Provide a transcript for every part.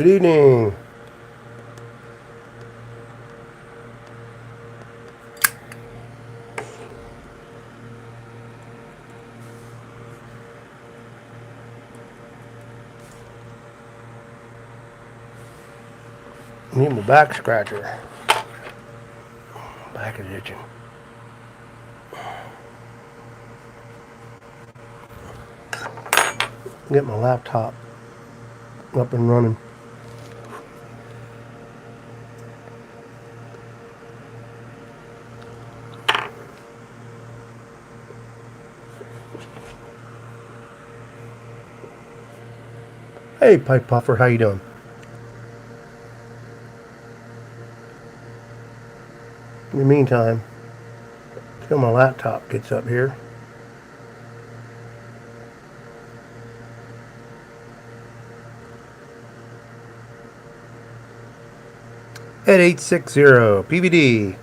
Good evening. I need my back scratcher. Back is itching. Get my laptop up and running. Hey, Pipe Puffer, how you doing? In the meantime, till my laptop gets up here. At 860 PVD.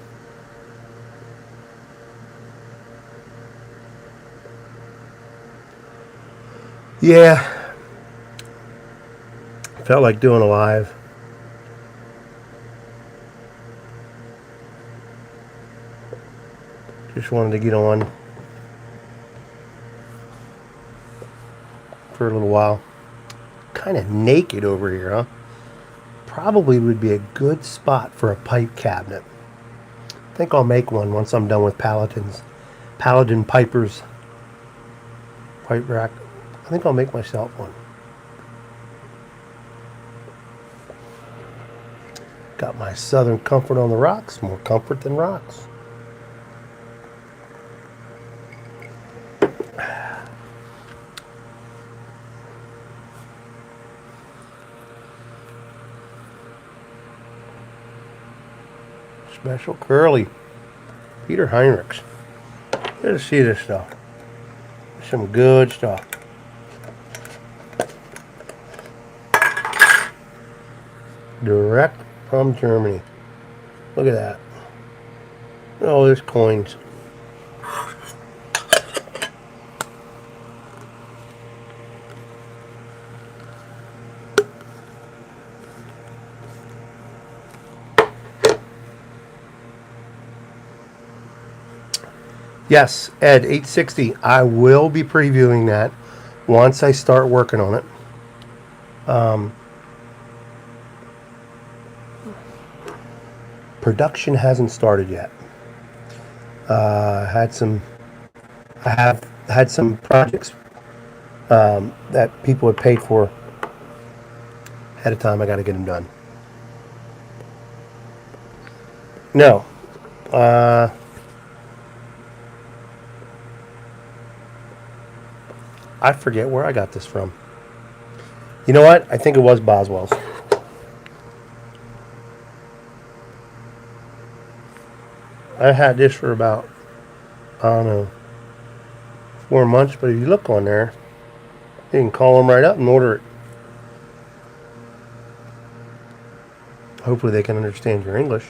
Yeah. Felt like doing a live. Just wanted to get on for a little while. Kind of naked over here, huh? Probably would be a good spot for a pipe cabinet. I think I'll make one once I'm done with Paladin Piper's pipe rack. I think I'll make myself one. Got my Southern Comfort on the rocks. More comfort than rocks. Special Curly. Peter Heinrichs. Good to see this stuff. Some good stuff. Direct from Germany. Look at that. Oh, there's coins. Yes, Ed, 860. I will be previewing that once I start working on it. Production hasn't started yet. I have had some projects that people had paid for ahead of time. I got to get them done. No. I forget where I got this from. You know what? I think it was Boswell's. I had this for about, I don't know, 4 months, but if you look on there, you can call them right up and order it. Hopefully they can understand your English.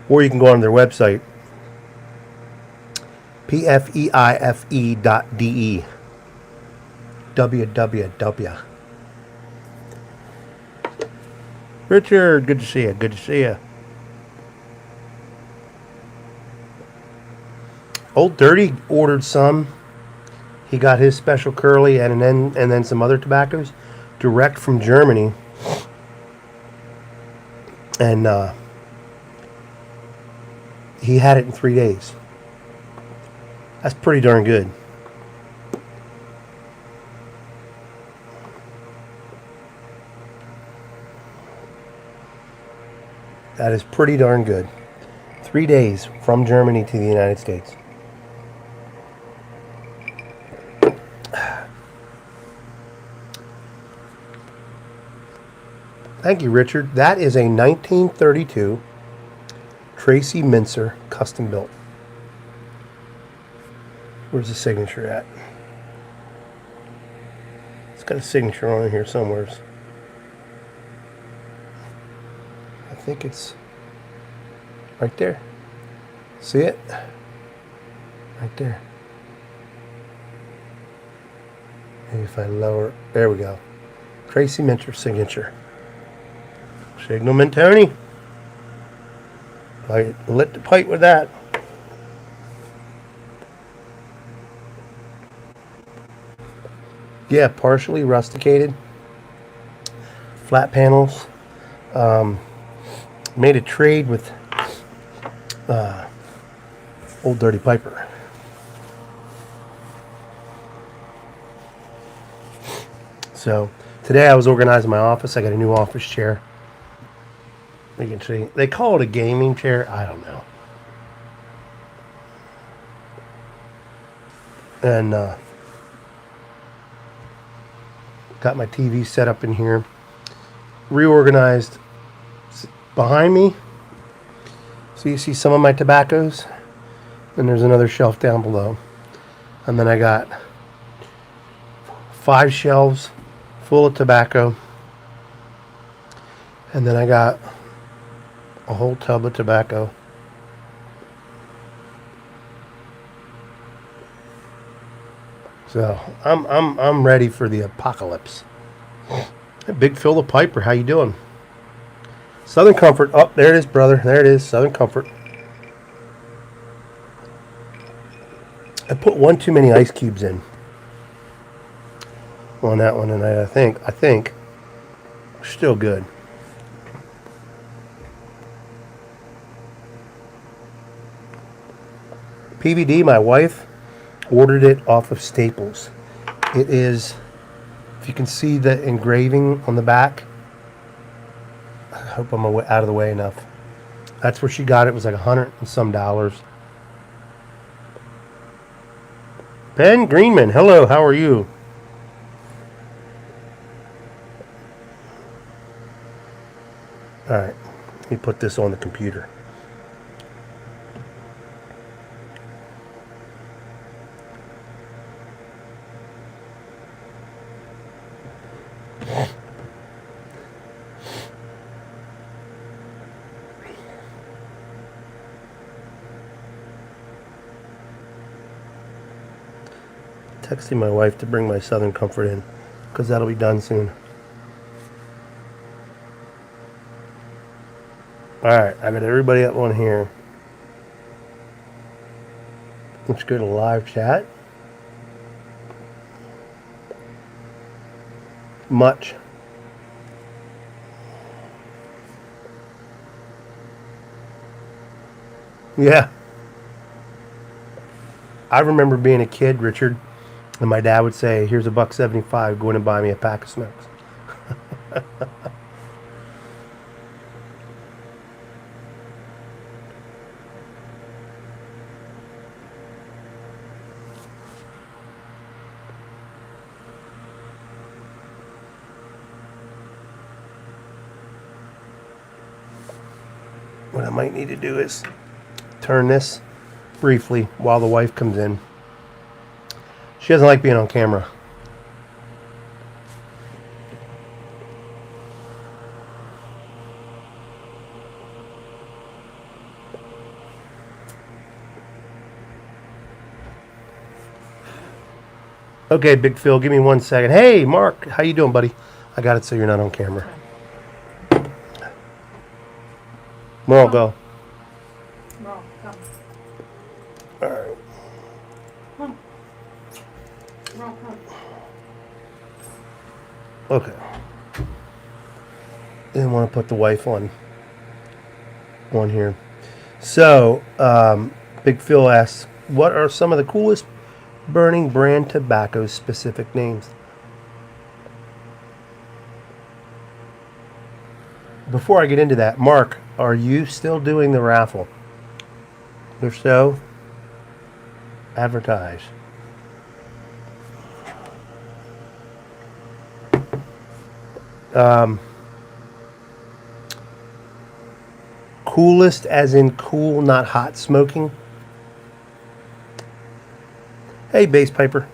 Or you can go on their website, pfeife.de. www. Richard, good to see you. Good to see you. Old Dirty ordered some. He got his Special Curly and then some other tobaccos direct from Germany. And he had it in 3 days. That's pretty darn good. That is pretty darn good. 3 days from Germany to the United States. Thank you, Richard. That is a 1932 Tracy Mincer custom built. Where's the signature at? It's got a signature on here somewhere. I think it's right there. See it? Right there. Maybe if I lower, there we go. Tracy Mincer signature. Signalman Tony. I lit the pipe with that. Yeah, partially rusticated. Flat panels. Made a trade with Old Dirty Piper. So today I was organizing my office. I got a new office chair. You can see they call it a gaming chair. I don't know. And got my TV set up in here. Reorganized behind me. So you see some of my tobaccos. And there's another shelf down below. And then I got 5 shelves full of tobacco. And then I got a whole tub of tobacco. So I'm ready for the apocalypse. Hey, Big Phil the Piper, how you doing? Southern Comfort. Oh, there it is, brother. There it is. Southern Comfort. I put one too many ice cubes in on that one, and I think still good. PVD, my wife ordered it off of Staples. It is, if you can see the engraving on the back, I hope I'm out of the way enough. That's where she got it. It was like $100 and some. Ben Greenman, hello, how are you? All right, let me put this on the computer. Texting my wife to bring my Southern Comfort in because that'll be done soon. Alright, I got everybody up on here. Let's go to live chat. Much. Yeah. I remember being a kid, Richard, and my dad would say, here's $1.75, go in and buy me a pack of smokes. What I might need to do is turn this briefly while the wife comes in. She doesn't like being on camera. Okay, Big Phil, give me 1 second. Hey, Mark, how you doing, buddy? I got it so you're not on camera. Merle, go. Merle, come. All right. Come. Merle, come. Okay. Didn't want to put the wife on here. So, Big Phil asks, what are some of the coolest burning brand tobacco specific names? Before I get into that, Mark, are you still doing the raffle? If so, advertise. Coolest as in cool, not hot smoking. Hey, Bass Piper.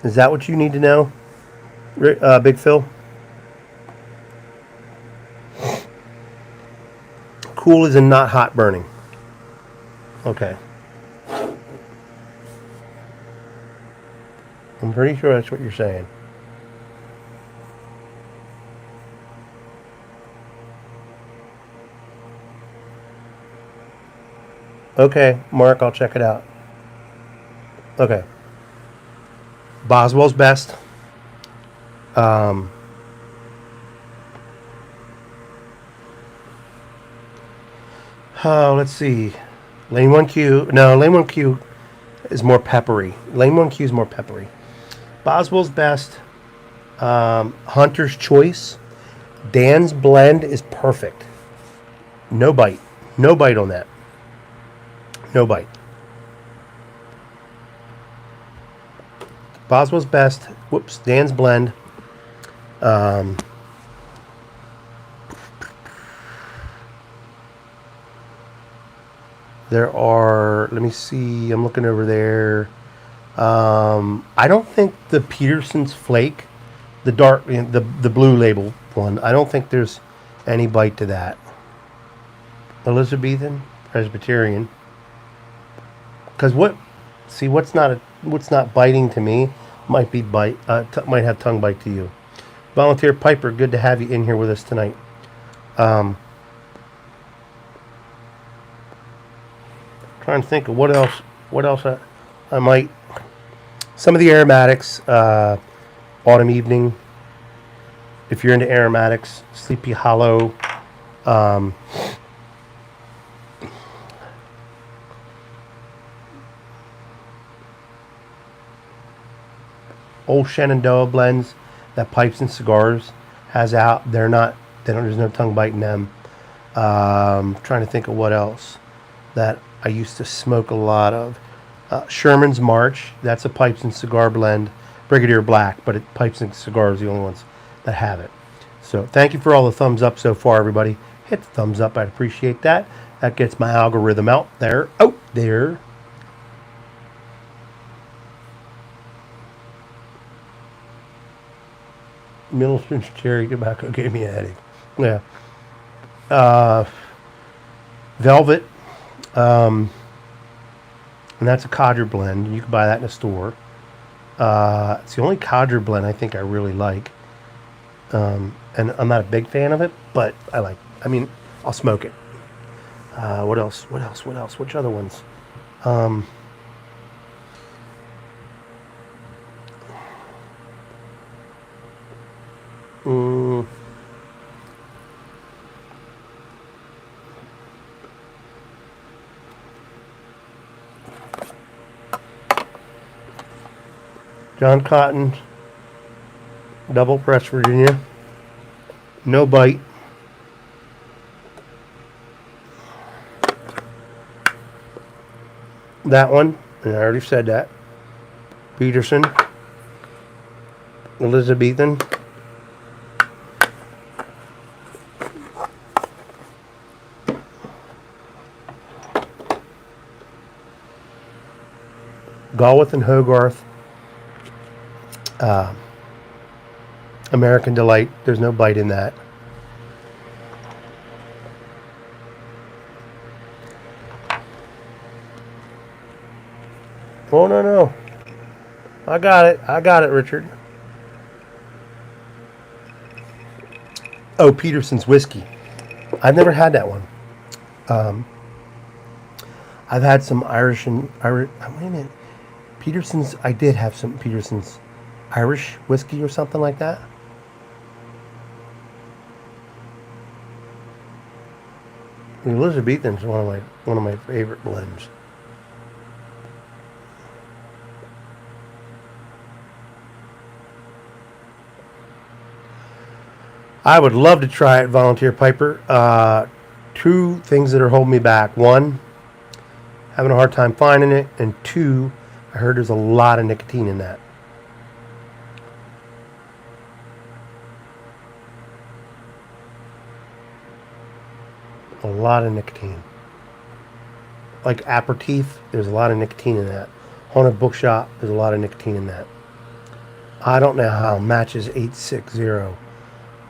Is that what you need to know, Big Phil? Cool as in not hot burning. Okay. I'm pretty sure that's what you're saying. Okay, Mark, I'll check it out. Okay. Boswell's Best. Um, oh, let's see. Lane 1Q. No, Lane 1Q is more peppery. Lane 1Q is more peppery. Boswell's Best. Hunter's Choice. Dan's Blend is perfect. No bite. No bite on that. No bite. Boswell's Best. Whoops. Dan's Blend. There are, let me see, I'm looking over there. I don't think the Peterson's Flake, the dark, the blue label one, I don't think there's any bite to that. Elizabethan, Presbyterian. Because what's not biting to me might be might have tongue bite to you. Volunteer Piper, good to have you in here with us tonight. Trying to think of what else I might. Some of the aromatics, Autumn Evening. If you're into aromatics, Sleepy Hollow. Old Shenandoah blends that Pipes and Cigars has out. There's no tongue bite in them. Trying to think of what else that I used to smoke a lot of. Sherman's March, that's a Pipes and Cigar blend. Brigadier Black, but Pipes and Cigars are the only ones that have it. So thank you for all the thumbs up so far, everybody. Hit the thumbs up, I'd appreciate that. That gets my algorithm out there. Middleton's cherry tobacco gave me a headache. Yeah. Velvet. And that's a codger blend. You can buy that in a store. It's the only codger blend I think I really like. And I'm not a big fan of it, but I'll smoke it. What else? Which other ones? John Cotton, double press Virginia, no bite. That one, and I already said that. Peterson, Elizabethan. Galwith and Hogarth. American Delight. There's no bite in that. Oh, no. I got it, Richard. Oh, Peterson's Whiskey. I've never had that one. I've had some Irish. Wait a minute. Peterson's, I did have some Peterson's Irish whiskey or something like that. The Elizabethan's one of my favorite blends. I would love to try it, Volunteer Piper. Two things that are holding me back. One, having a hard time finding it, and two, I heard there's a lot of nicotine in that. A lot of nicotine. Like aperitif, there's a lot of nicotine in that. Haunted Bookshop, there's a lot of nicotine in that. I don't know how Matches 860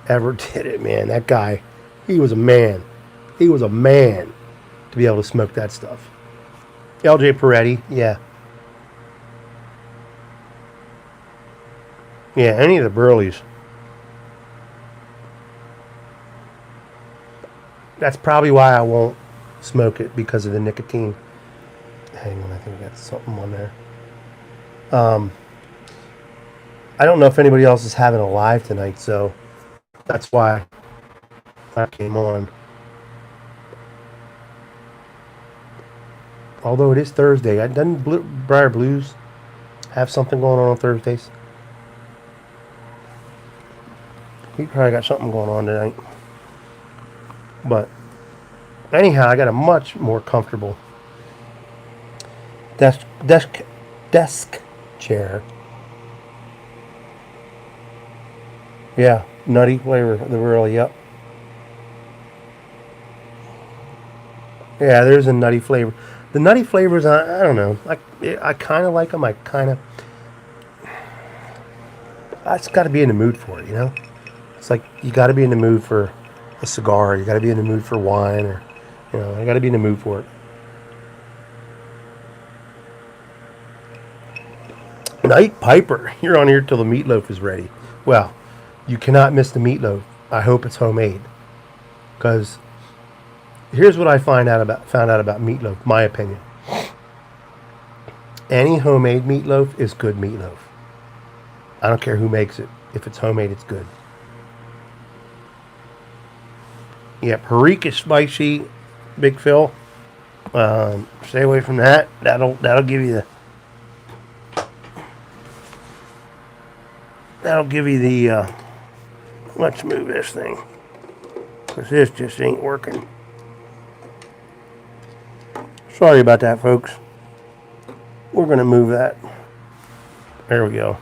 ever did it, man. That guy, he was a man. He was a man to be able to smoke that stuff. LJ Peretti, yeah. Yeah, any of the Burleys. That's probably why I won't smoke it, because of the nicotine. Hang on, I think I got something on there. I don't know if anybody else is having a live tonight, so that's why I came on. Although it is Thursday, doesn't Briar Blues have something going on Thursdays? He probably got something going on tonight. But anyhow, I got a much more comfortable desk chair. Yeah, nutty flavor, the royal, yep. Yeah, there's a nutty flavor. The nutty flavors, I don't know. I kind of like them. I just got to be in the mood for it, you know? It's like you got to be in the mood for a cigar. You got to be in the mood for wine, or, you know, I got to be in the mood for it. Night Piper, you're on here till the meatloaf is ready. Well, you cannot miss the meatloaf. I hope it's homemade, because here's what I found out about meatloaf. My opinion: any homemade meatloaf is good meatloaf. I don't care who makes it. If it's homemade, it's good. Yeah, Perique is spicy, Big Phil. Stay away from that. That'll give you the. Let's move this thing, because this just ain't working. Sorry about that, folks. We're gonna move that. There we go.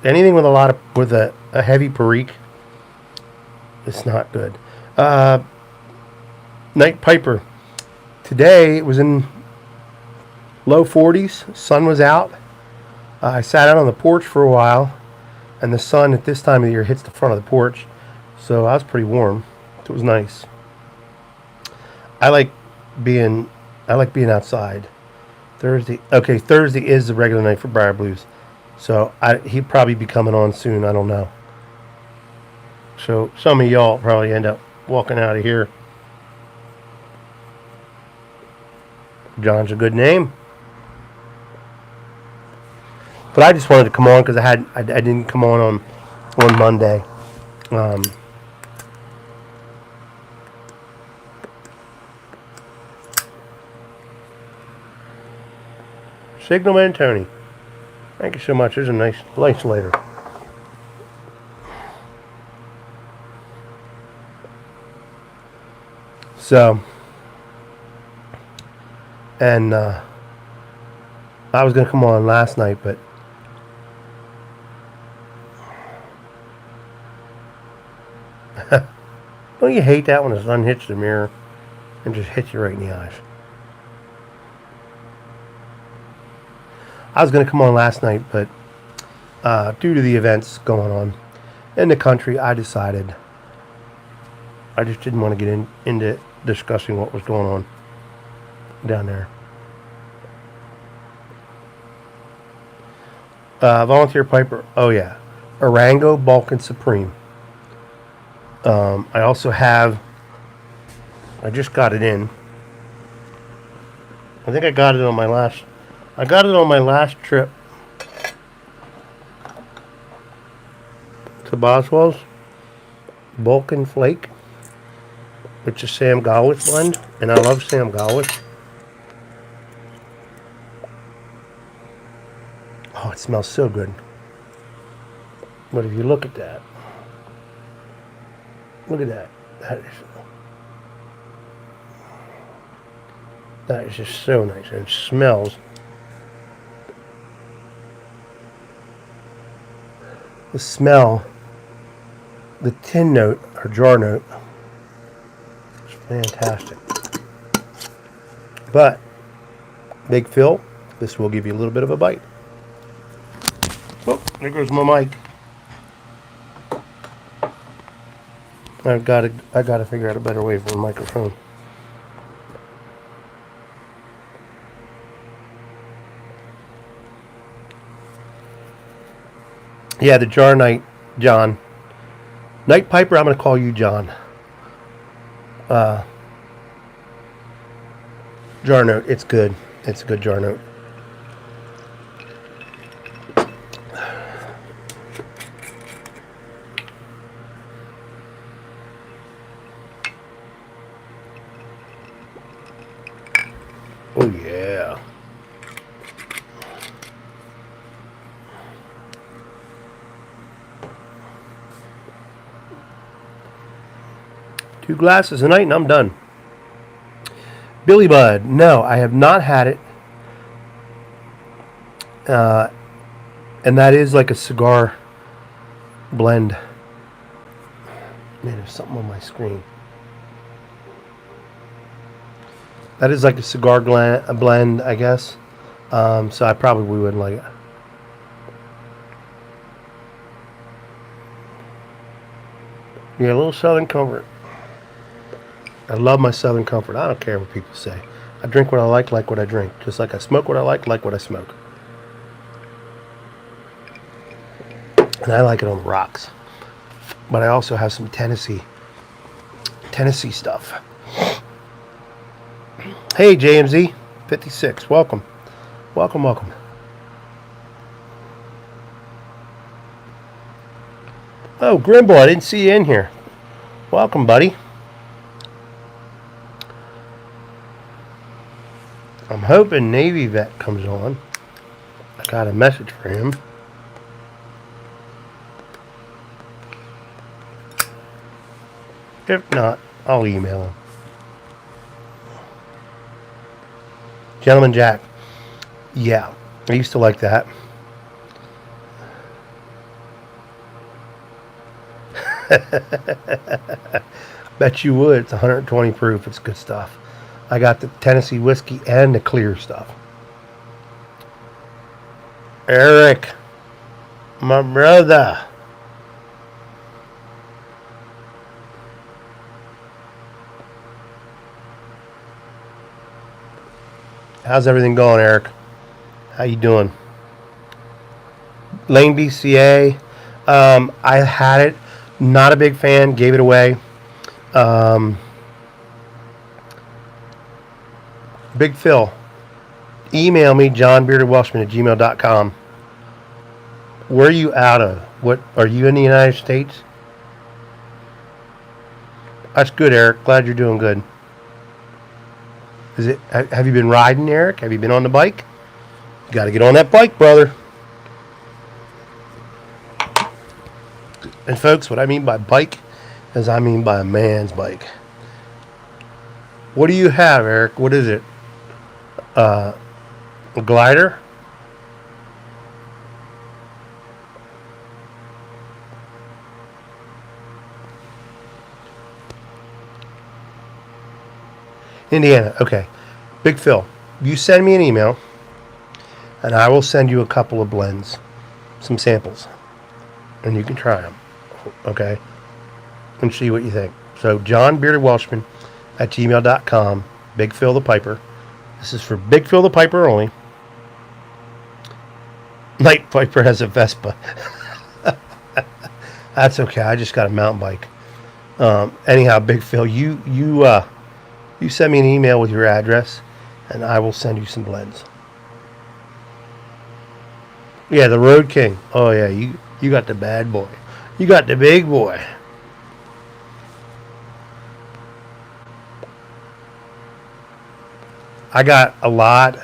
Anything with a heavy Perique, it's not good. Night Piper. Today it was in low 40s. Sun was out. I sat out on the porch for a while, and the sun at this time of the year hits the front of the porch, so I was pretty warm. It was nice. I like being outside. Thursday is the regular night for Briar Blues, so he'd probably be coming on soon. I don't know. So some of y'all probably end up walking out of here. John's a good name. But I just wanted to come on because I didn't come on Monday. Signalman Tony, thank you so much. There's a nice later. So, and I was gonna come on last night, but don't you hate that when the sun hits the mirror and just hits you right in the eyes? I was going to come on last night, but due to the events going on in the country, I decided I just didn't want to get into discussing what was going on down there. Volunteer Piper, oh yeah, Arango Balkan Supreme. I also have, I just got it in. I think I got it on my last trip to Boswell's. Balkan Flake, which is Sam Galwith blend, and I love Sam Galwith. Oh, it smells so good. But if you look at that, look at that. That is just so nice, and it smells. The smell, the tin note or jar note, is fantastic. But Big Phil, this will give you a little bit of a bite. Oh, there goes my mic. I gotta figure out a better way for the microphone. Yeah, the jar night, John. Night Piper, I'm gonna call you John. jar note. It's good. It's a good jar note. Oh yeah. Two glasses a night and I'm done. Billy Bud. No, I have not had it. And that is like a cigar blend. Man, there's something on my screen. That is like a cigar blend, I guess. So I probably wouldn't like it. Yeah, a little Southern Comfort. I love my Southern Comfort. I don't care what people say. I drink what I like what I drink. Just like I smoke what I like what I smoke. And I like it on the rocks. But I also have some Tennessee stuff. Hey, JMZ 56. Welcome. Welcome. Oh, Grimble, I didn't see you in here. Welcome, buddy. I'm hoping Navy Vet comes on. I got a message for him. If not, I'll email him. Gentleman Jack. Yeah, I used to like that. Bet you would. It's 120 proof. It's good stuff. I got the Tennessee whiskey and the clear stuff. Eric, my brother. How's everything going, Eric? How you doing? Lane BCA. I had it. Not a big fan. Gave it away. Big Phil. Email me, johnbeardedwelshman@gmail.com. Where are you out of? What are you in the United States? That's good, Eric. Glad you're doing good. Have you been riding, Eric? Have you been on the bike? You got to get on that bike, brother. And folks, what I mean by bike is I mean by a man's bike. What do you have, Eric? What is it? A glider? Indiana. Okay. Big Phil, you send me an email and I will send you a couple of blends, some samples, and you can try them. Okay? And see what you think. So, johnbeardedwelshman@gmail.com. Big Phil the Piper. This is for Big Phil the Piper only. Night Piper has a Vespa. That's okay. I just got a mountain bike. Anyhow, Big Phil, you send me an email with your address, and I will send you some blends. Yeah, the Road King. Oh yeah, you got the bad boy. You got the big boy. I got a lot.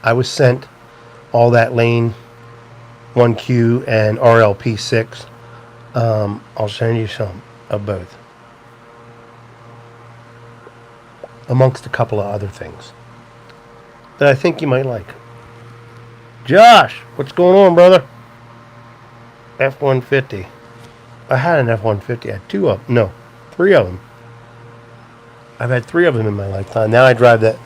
I was sent all that Lane 1Q and RLP6. I'll send you some of both, amongst a couple of other things that I think you might like. Josh, what's going on, brother? F-150. I had an F-150. I had three of them. I've had three of them in my lifetime. Now I drive that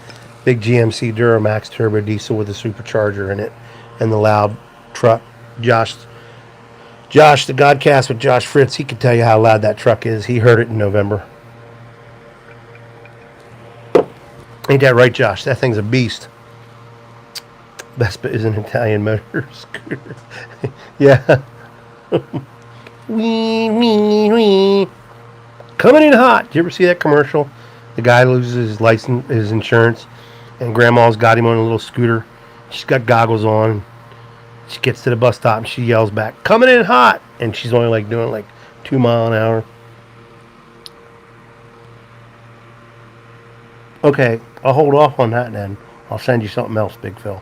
big GMC Duramax turbo diesel with a supercharger in it and the loud truck. Josh, the Godcast with Josh Fritz, he can tell you how loud that truck is. He heard it in November. Ain't that right, Josh? That thing's a beast. Vespa is an Italian motor scooter. Yeah. Wee, wee, wee. Coming in hot. Did you ever see that commercial? The guy loses his license, his insurance, and Grandma's got him on a little scooter. She's got goggles on. She gets to the bus stop and she yells back, "Coming in hot!" And she's only like doing like 2 miles an hour. Okay, I'll hold off on that then. I'll send you something else, Big Phil.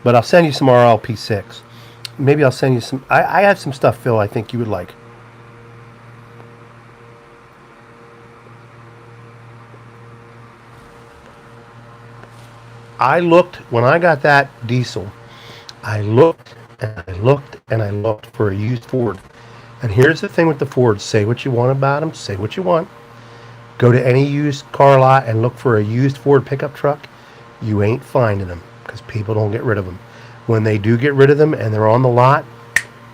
But I'll send you some RLP6. Maybe I'll send you some. I have some stuff, Phil, I think you would like. I looked, when I got that diesel, I looked and I looked and I looked for a used Ford. And here's the thing with the Fords. Say what you want about them. Say what you want. Go to any used car lot and look for a used Ford pickup truck. You ain't finding them because people don't get rid of them. When they do get rid of them and they're on the lot,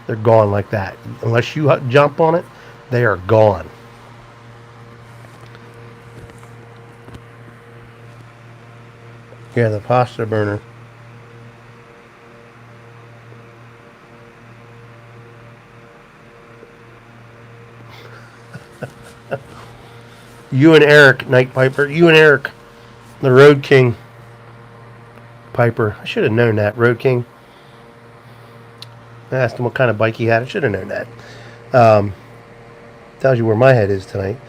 they're gone like that. Unless you jump on it, they are gone. Yeah, the pasta burner. You and Eric, Night Piper. You and Eric, the Road King Piper. I should have known that, Road King. I asked him what kind of bike he had. I should have known that. Tells you where my head is tonight.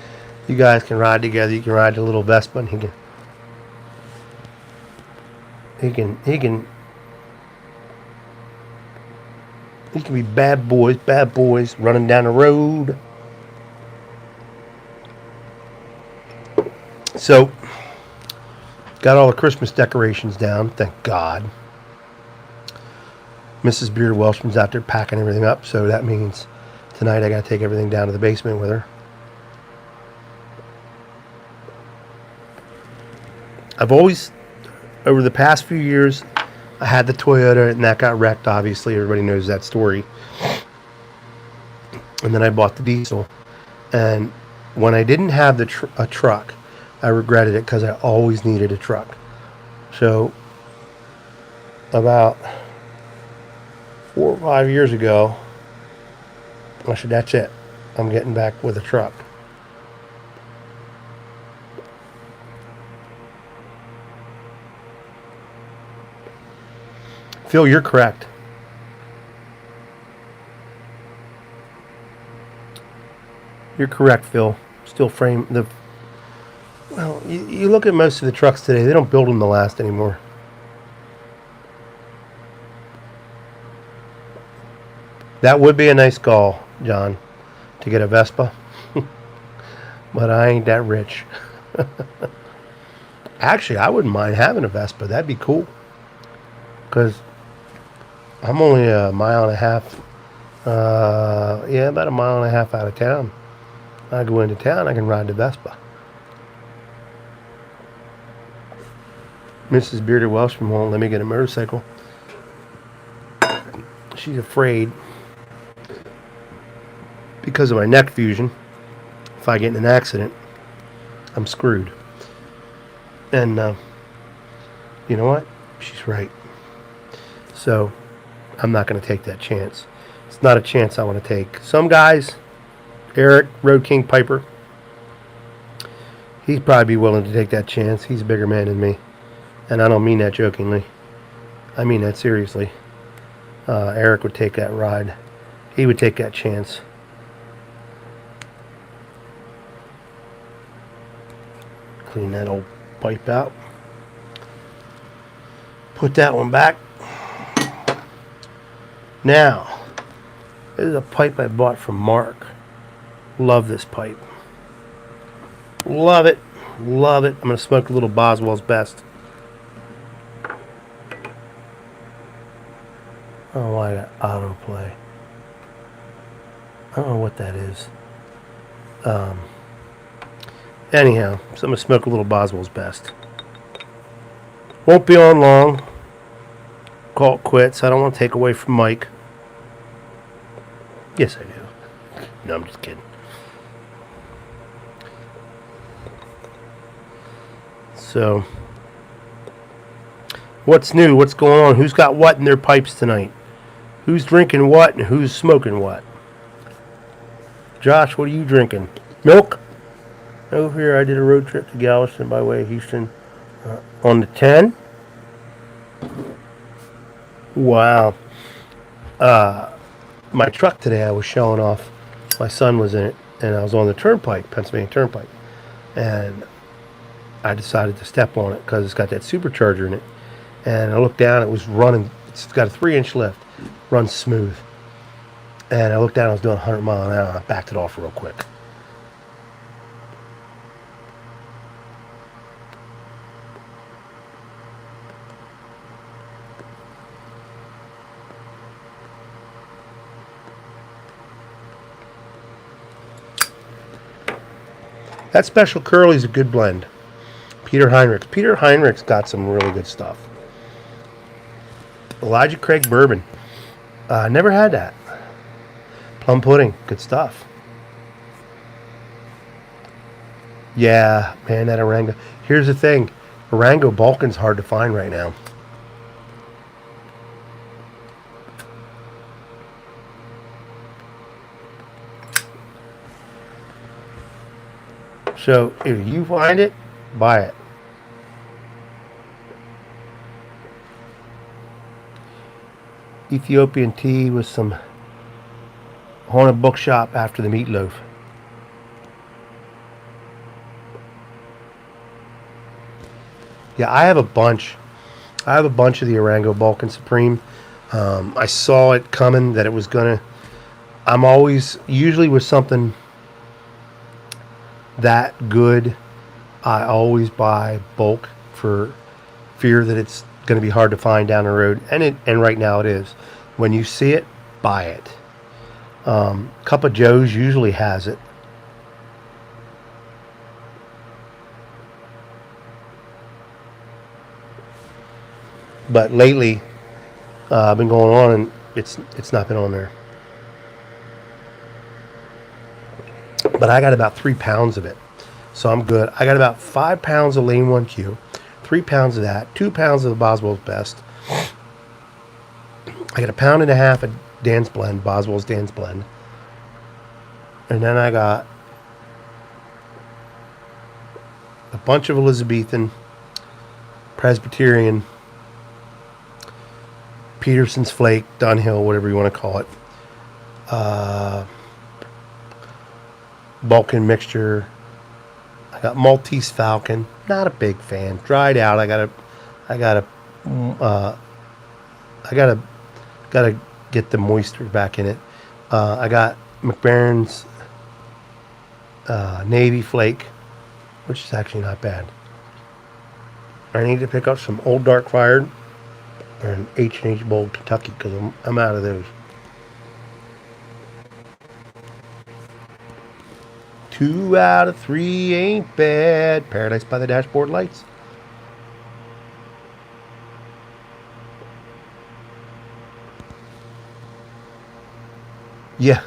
You guys can ride together. You can ride the little Vespa, and he can be bad boys running down the road. So, got all the Christmas decorations down, thank God. Mrs. Beard Welshman's out there packing everything up, so that means tonight I got to take everything down to the basement with her. I've always, over the past few years, I had the Toyota and that got wrecked, obviously. Everybody knows that story. And then I bought the diesel. And when I didn't have a truck, I regretted it because I always needed a truck. So, about 4 or 5 years ago, I said, that's it. I'm getting back with a truck. Phil, you're correct. You're correct, Phil. Steel frame. Well, you look at most of the trucks today, they don't build them to last anymore. That would be a nice goal, John, to get a Vespa. But I ain't that rich. Actually, I wouldn't mind having a Vespa. That'd be cool. Because I'm only a mile and a half. About a mile and a half out of town. I go into town, I can ride the Vespa. Mrs. Bearded Welshman won't let me get a motorcycle. She's afraid because of my neck fusion. If I get in an accident, I'm screwed. And you know what? She's right. So I'm not going to take that chance. It's not a chance I want to take. Some guys, Eric, Road King Piper, he'd probably be willing to take that chance. He's a bigger man than me. And I don't mean that jokingly. I mean that seriously. Eric would take that ride. He would take that chance. Clean that old pipe out. Put that one back. Now, this is a pipe I bought from Mark. Love this pipe. Love it. Love it. I'm going to smoke a little Boswell's Best. I don't know why that autoplay. I don't know what that is. Anyhow, so I'm going to smoke a little Boswell's Best. Won't be on long. Call it quits. I don't want to take away from Mike. Yes, I do. No, I'm just kidding. So, what's new? What's going on? Who's got what in their pipes tonight? Who's drinking what and who's smoking what? Josh, what are you drinking? Milk? Over here, I did a road trip to Galveston by way of Houston on the 10. Wow. My truck today, I was showing off. My son was in it, and I was on the turnpike, Pennsylvania Turnpike. And I decided to step on it because it's got that supercharger in it. And I looked down, it was running. It's got a 3-inch lift, runs smooth. And I looked down, I was doing 100 miles an hour, and I backed it off real quick. That Special Curly's a good blend. Peter Heinrichs. Peter Heinrichs got some really good stuff. Elijah Craig Bourbon. Never had that. Plum pudding. Good stuff. Yeah, man, that Orango. Here's the thing. Orango Balkan's hard to find right now. So if you find it, buy it. Ethiopian tea with some haunted bookshop after the meatloaf. Yeah, I have a bunch. I have a bunch of the Orango Balkan Supreme. I saw it coming that it was gonna. I'm always usually with something that good. I always buy bulk for fear that it's going to be hard to find down the road, and right now it is. When you see it, buy it. Cup of Joe's usually has it. But lately, I've been going on and it's not been on there. But I got about 3 pounds of it, so I'm good. I got about 5 pounds of Lane 1Q, 3 pounds of that, 2 pounds of the Boswell's Best. I got 1.5 pounds of Dan's Blend, Boswell's Dan's Blend. And then I got a bunch of Elizabethan, Presbyterian, Peterson's Flake, Dunhill, whatever you want to call it. Balkan mixture. I got Maltese Falcon. Not a big fan. Dried out. I gotta get the moisture back in it. I got McBaron's Navy Flake, which is actually not bad. I need to pick up some Old Dark Fired and H&H Bold Kentucky because I'm out of those. 2 out of 3 ain't bad. Paradise by the Dashboard Lights. Yeah.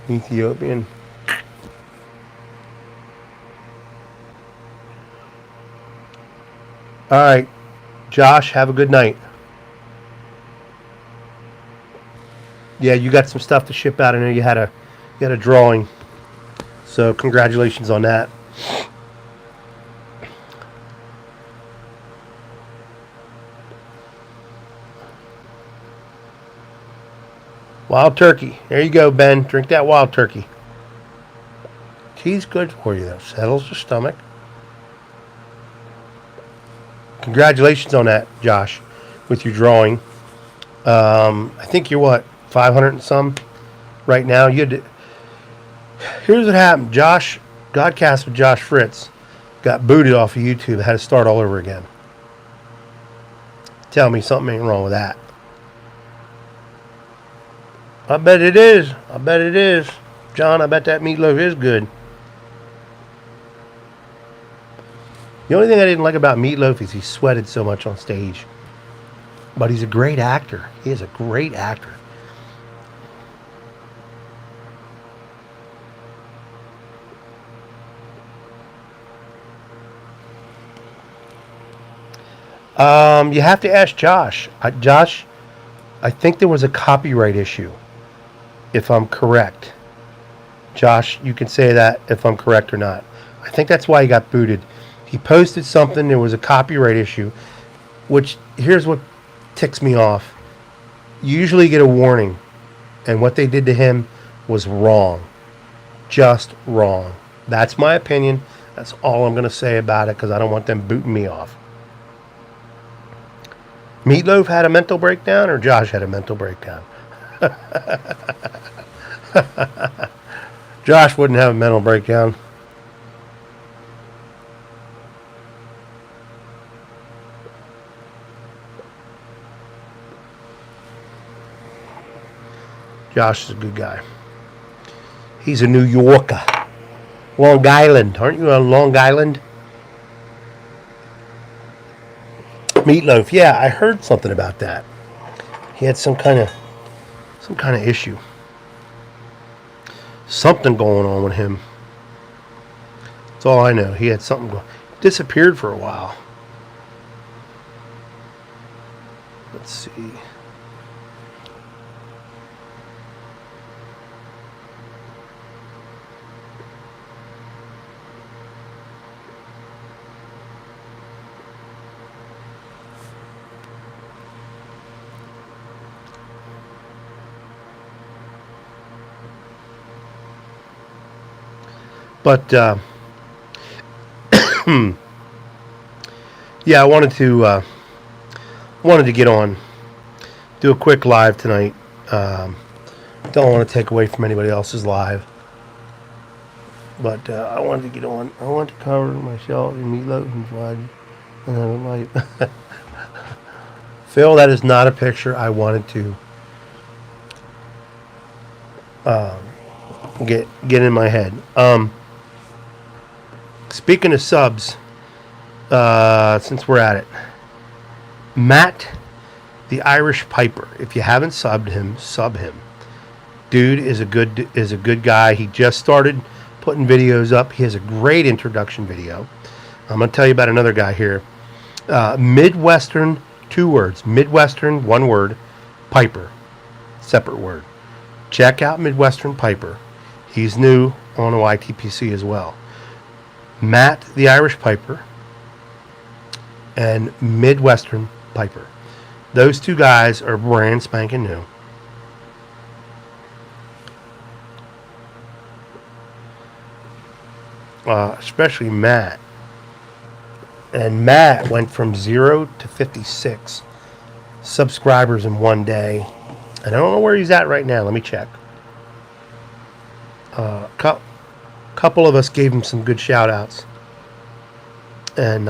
Ethiopian. All right. Josh, have a good night. Yeah, you got some stuff to ship out. I know you had a drawing. So congratulations on that. Wild turkey. There you go, Ben. Drink that wild turkey. Tea's good for you, though. Settles the stomach. Congratulations on that, Josh, with your drawing. I think you're what, 500 and some right now. Here's what happened. Josh, Godcast with Josh Fritz, got booted off of YouTube. Had to start all over again. Tell me something ain't wrong with that. I bet it is. I bet it is. John, I bet that meatloaf is good. The only thing I didn't like about Meatloaf is he sweated so much on stage. But he's a great actor. He is a great actor. You have to ask Josh. Josh, I think there was a copyright issue if I'm correct. Josh, you can say that if I'm correct or not. I think that's why he got booted. He posted something, there was a copyright issue, which here's what ticks me off. You usually get a warning, and what they did to him was wrong. Just wrong. That's my opinion. That's all I'm going to say about it because I don't want them booting me off. Meatloaf had a mental breakdown or Josh had a mental breakdown? Josh wouldn't have a mental breakdown. Josh is a good guy. He's a New Yorker. Long Island. Aren't you on Long Island? Meatloaf. Yeah, I heard something about that. He had some kind of issue. Something going on with him. That's all I know. He had something going. Disappeared for a while. Let's see. But yeah, I wanted to get on, do a quick live tonight. Don't want to take away from anybody else's live, but I wanted to get on. I wanted to cover myself in meatloaf and fudge, and then I'm like, Phil, that is not a picture I wanted to get in my head. Speaking of subs, since we're at it, Matt, the Irish Piper. If you haven't subbed him, sub him. Dude is a good guy. He just started putting videos up. He has a great introduction video. I'm gonna tell you about another guy here. Midwestern, 2 words. Midwestern, 1 word. Piper, separate word. Check out Midwestern Piper. He's new on YTPC as well. Matt, the Irish Piper, and Midwestern Piper. Those 2 guys are brand spanking new. Especially Matt. And Matt went from 0 to 56 subscribers in 1 day. And I don't know where he's at right now. Let me check. Couple of us gave him some good shout outs. And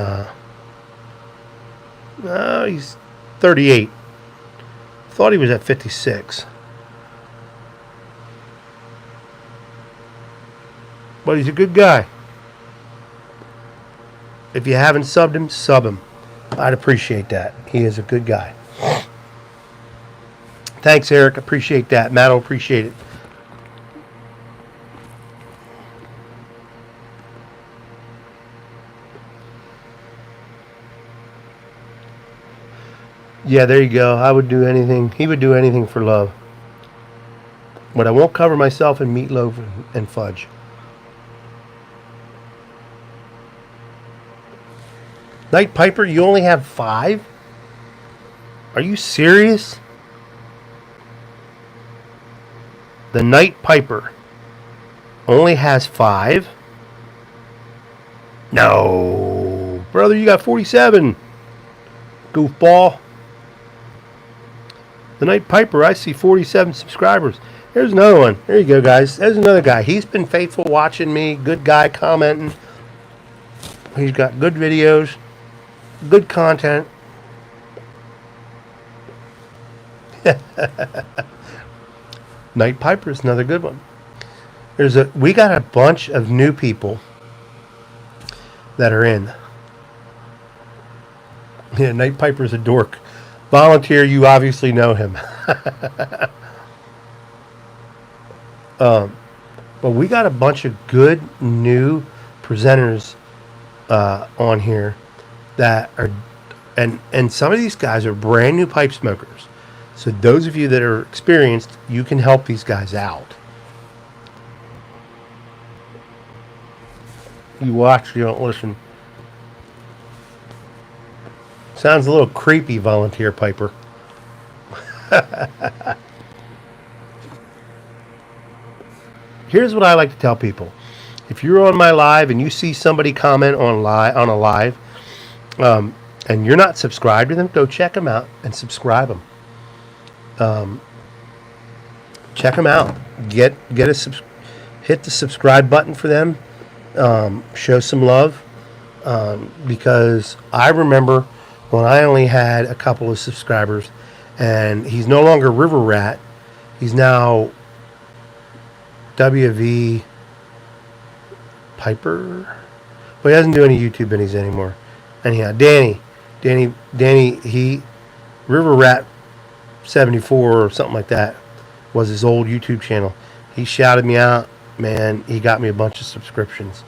he's 38. Thought he was at 56. But he's a good guy. If you haven't subbed him, sub him. I'd appreciate that. He is a good guy. Thanks, Eric. Appreciate that. Matt will appreciate it. Yeah, there you go. I would do anything. He would do anything for love. But I won't cover myself in meatloaf and fudge. Night Piper, you only have 5? Are you serious? The Night Piper only has 5? No. Brother, you got 47. Goofball. The Night Piper, I see 47 subscribers. There's another one. There you go, guys. There's another guy. He's been faithful watching me. Good guy commenting. He's got good videos. Good content. Night Piper is another good one. We got a bunch of new people that are in. Yeah, Night Piper's a dork. Volunteer, you obviously know him. But we got a bunch of good new presenters on here that are, and some of these guys are brand new pipe smokers. So those of you that are experienced, you can help these guys out. You watch, you don't listen. Sounds a little creepy, volunteer Piper. Here's what I like to tell people. If you're on my live and you see somebody comment on a live, and you're not subscribed to them, go check them out and subscribe them. Check them out. Hit the subscribe button for them. Show some love, because I remember when I only had a couple of subscribers, and he's no longer River Rat. He's now WV Piper. Well, he doesn't do any YouTube minis anymore. Anyhow, Danny, he River Rat 74 or something like that was his old YouTube channel. He shouted me out, man. He got me a bunch of subscriptions.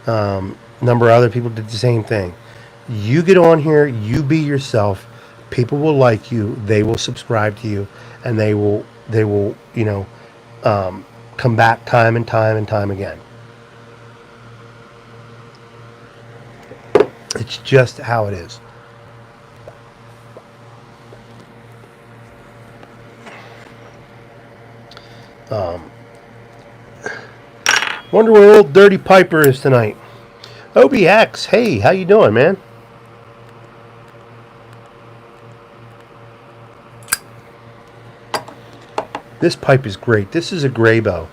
Number of other people did the same thing. You get on here, you be yourself. People will like you. They will subscribe to you, and they will come back time and time again. It's just how it is. Wonder where old Dirty Piper is tonight. OBX, hey, how you doing, man? This pipe is great. This is a gray bow.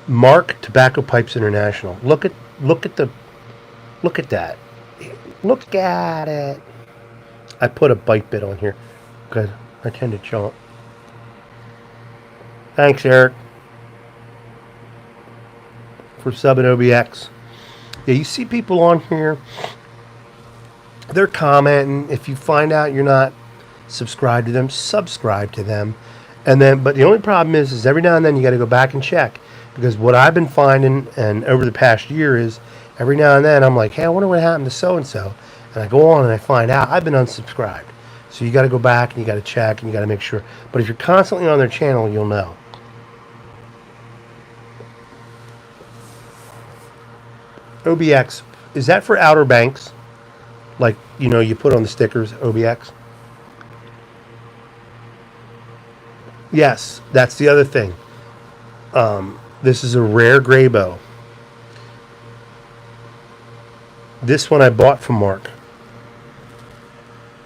Mark Tobacco Pipes International. Look at that. Look at it. I put a bite bit on here because I tend to chomp. Thanks, Eric, for subbing OBX. Yeah, you see people on here, they're commenting. If you find out you're not subscribed to them, subscribe to them. But the only problem is every now and then you got to go back and check, because what I've been finding and over the past year is every now and then I'm like, hey, I wonder what happened to so-and-so. And I go on and I find out I've been unsubscribed. So you got to go back and you got to check and you got to make sure. But if you're constantly on their channel, you'll know. OBX, is that for Outer Banks? Like, you put on the stickers, OBX? Yes, that's the other thing. This is a rare gray bow. This one I bought from Mark.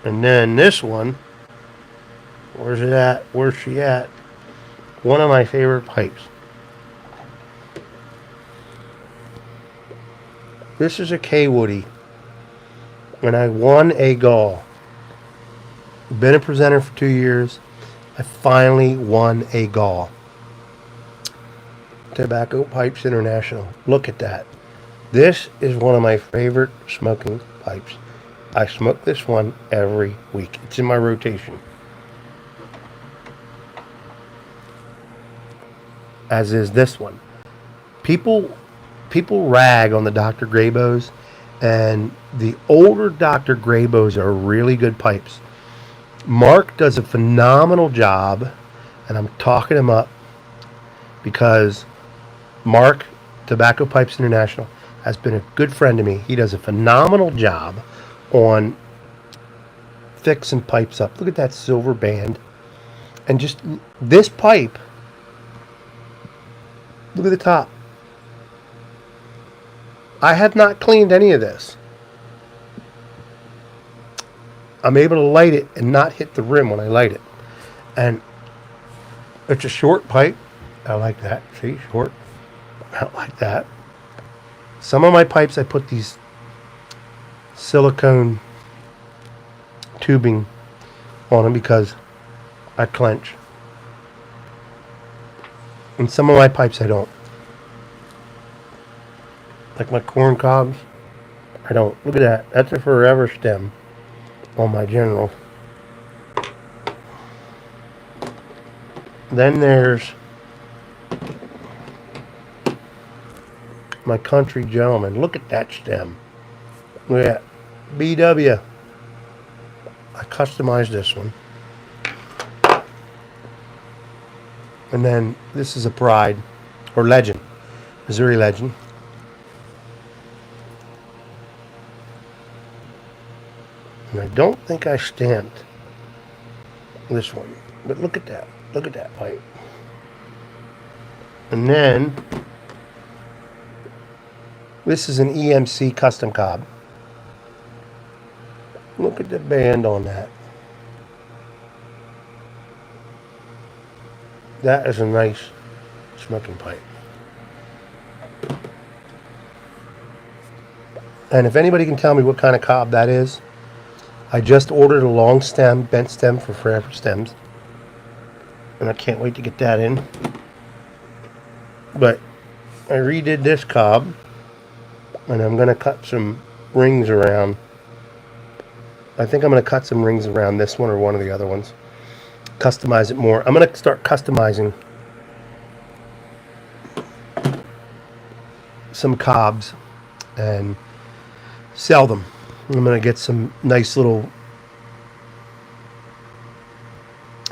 And then this one, where's it at? Where's she at? One of my favorite pipes. This is a K-Woody. And I won a gall. Been a presenter for 2 years. I finally won a gall. Tobacco Pipes International. Look at that. This is one of my favorite smoking pipes. I smoke this one every week. It's in my rotation. As is this one. People rag on the Dr. Graybows, and the older Dr. Graybows are really good pipes. Mark does a phenomenal job, and I'm talking him up because Mark, Tobacco Pipes International, has been a good friend to me. He does a phenomenal job on fixing pipes up. Look at that silver band. And just this pipe, look at the top. I have not cleaned any of this. I'm able to light it and not hit the rim when I light it. And it's a short pipe. I like that. See, short. I like that. Some of my pipes, I put these silicone tubing on them because I clench. And some of my pipes I don't. Like my corn cobs, I don't. Look at that. That's a forever stem on my General. Then there's my Country Gentleman. Look at that stem. Look at that. BW. I customized this one. And then this is a Pride, or Legend, Missouri Legend. And I don't think I stamped this one. But look at that. Look at that pipe. And then this is an EMC custom cob. Look at the band on that. That is a nice smoking pipe. And if anybody can tell me what kind of cob that is, I just ordered a long stem, bent stem for Forever Stems. And I can't wait to get that in. But I redid this cob. And I'm going to cut some rings around. I think I'm going to cut some rings around this one or one of the other ones. Customize it more. I'm going to start customizing some cobs and sell them. I'm going to get some nice little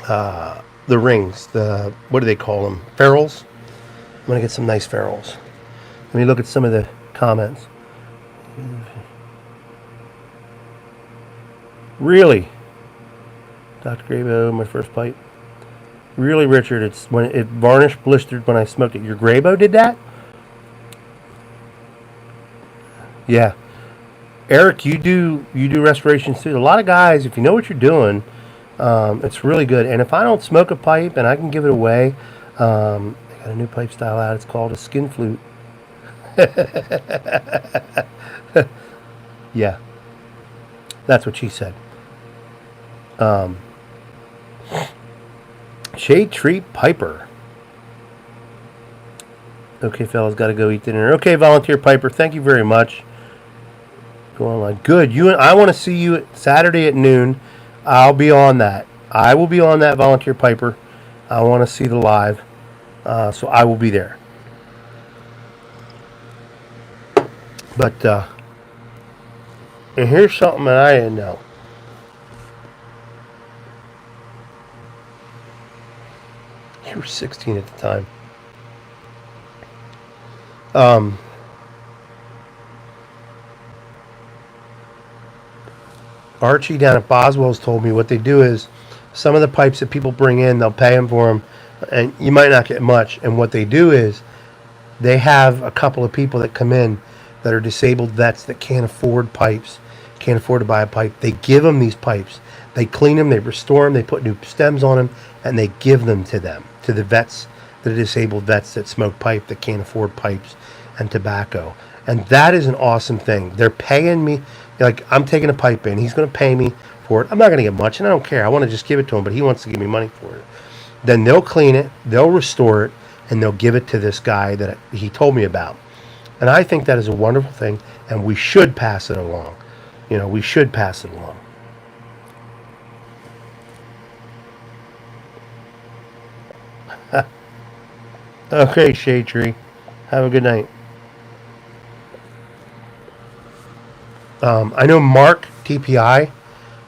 the rings, what do they call them? Ferrules. I'm going to get some nice ferrules. Let me look at some of the comments. Really? Dr. Grabo, my first pipe. Really, Richard, it's when it varnished, blistered when I smoked it. Your Grabo did that? Yeah. Eric, you do restorations too. A lot of guys, if you know what you're doing, it's really good. And if I don't smoke a pipe and I can give it away, I got a new pipe style out. It's called a skin flute. Yeah, that's what she said. Shade Tree Piper. Okay, fellas, got to go eat dinner. Okay, Volunteer Piper, thank you very much. Go online. Good. I want to see you Saturday at noon. I'll be on that. I will be on that, Volunteer Piper. I want to see the live, so I will be there. But and here's something that I didn't know. You were 16 at the time. Archie down at Boswell's told me what they do is some of the pipes that people bring in, they'll pay them for them, and you might not get much. And what they do is they have a couple of people that come in that are disabled vets that can't afford pipes, can't afford to buy a pipe. They give them these pipes. They clean them, they restore them, they put new stems on them, and they give them, to the vets, the disabled vets that smoke pipe, that can't afford pipes and tobacco. And that is an awesome thing. They're paying me, like I'm taking a pipe in, he's going to pay me for it. I'm not going to get much, and I don't care. I want to just give it to him, but he wants to give me money for it. Then they'll clean it, they'll restore it, and they'll give it to this guy that he told me about. And I think that is a wonderful thing, and we should pass it along. You know, we should pass it along. Okay, Shade Tree. Have a good night. I know Mark, TPI,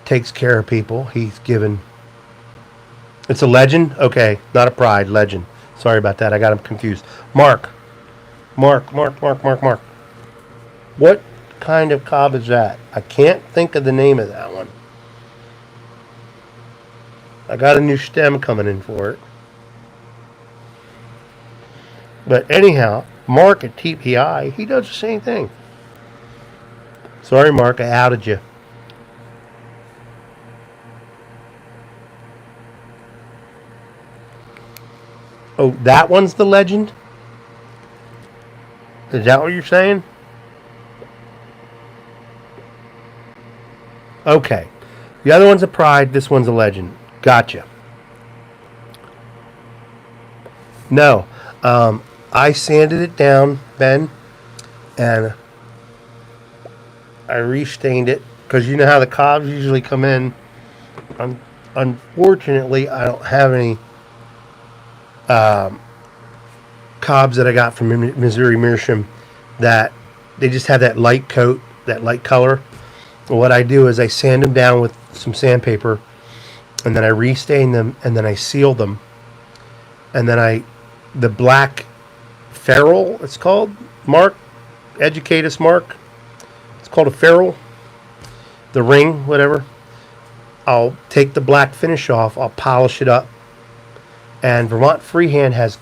takes care of people. He's given... It's a Legend? Okay, not a Pride, Legend. Sorry about that. I got him confused. Mark. What kind of cob is that? I can't think of the name of that one. I got a new stem coming in for it. But anyhow, Mark at TPI, he does the same thing. Sorry, Mark, I outed you. Oh, that one's the Legend? Is that what you're saying? Okay. The other one's a Pride, this one's a Legend. Gotcha. No. I sanded it down, Ben, and I restained it, because you know how the cobs usually come in. Unfortunately, I don't have any cobs that I got from Missouri Meerschaum that they just have that light coat, that light color. What I do is I sand them down with some sandpaper, and then I restain them, and then I seal them and then the black ferrule, it's called. Mark, educate us, Mark. It's called a ferrule. The ring, whatever. I'll take the black finish off. I'll polish it up. And Vermont Freehand has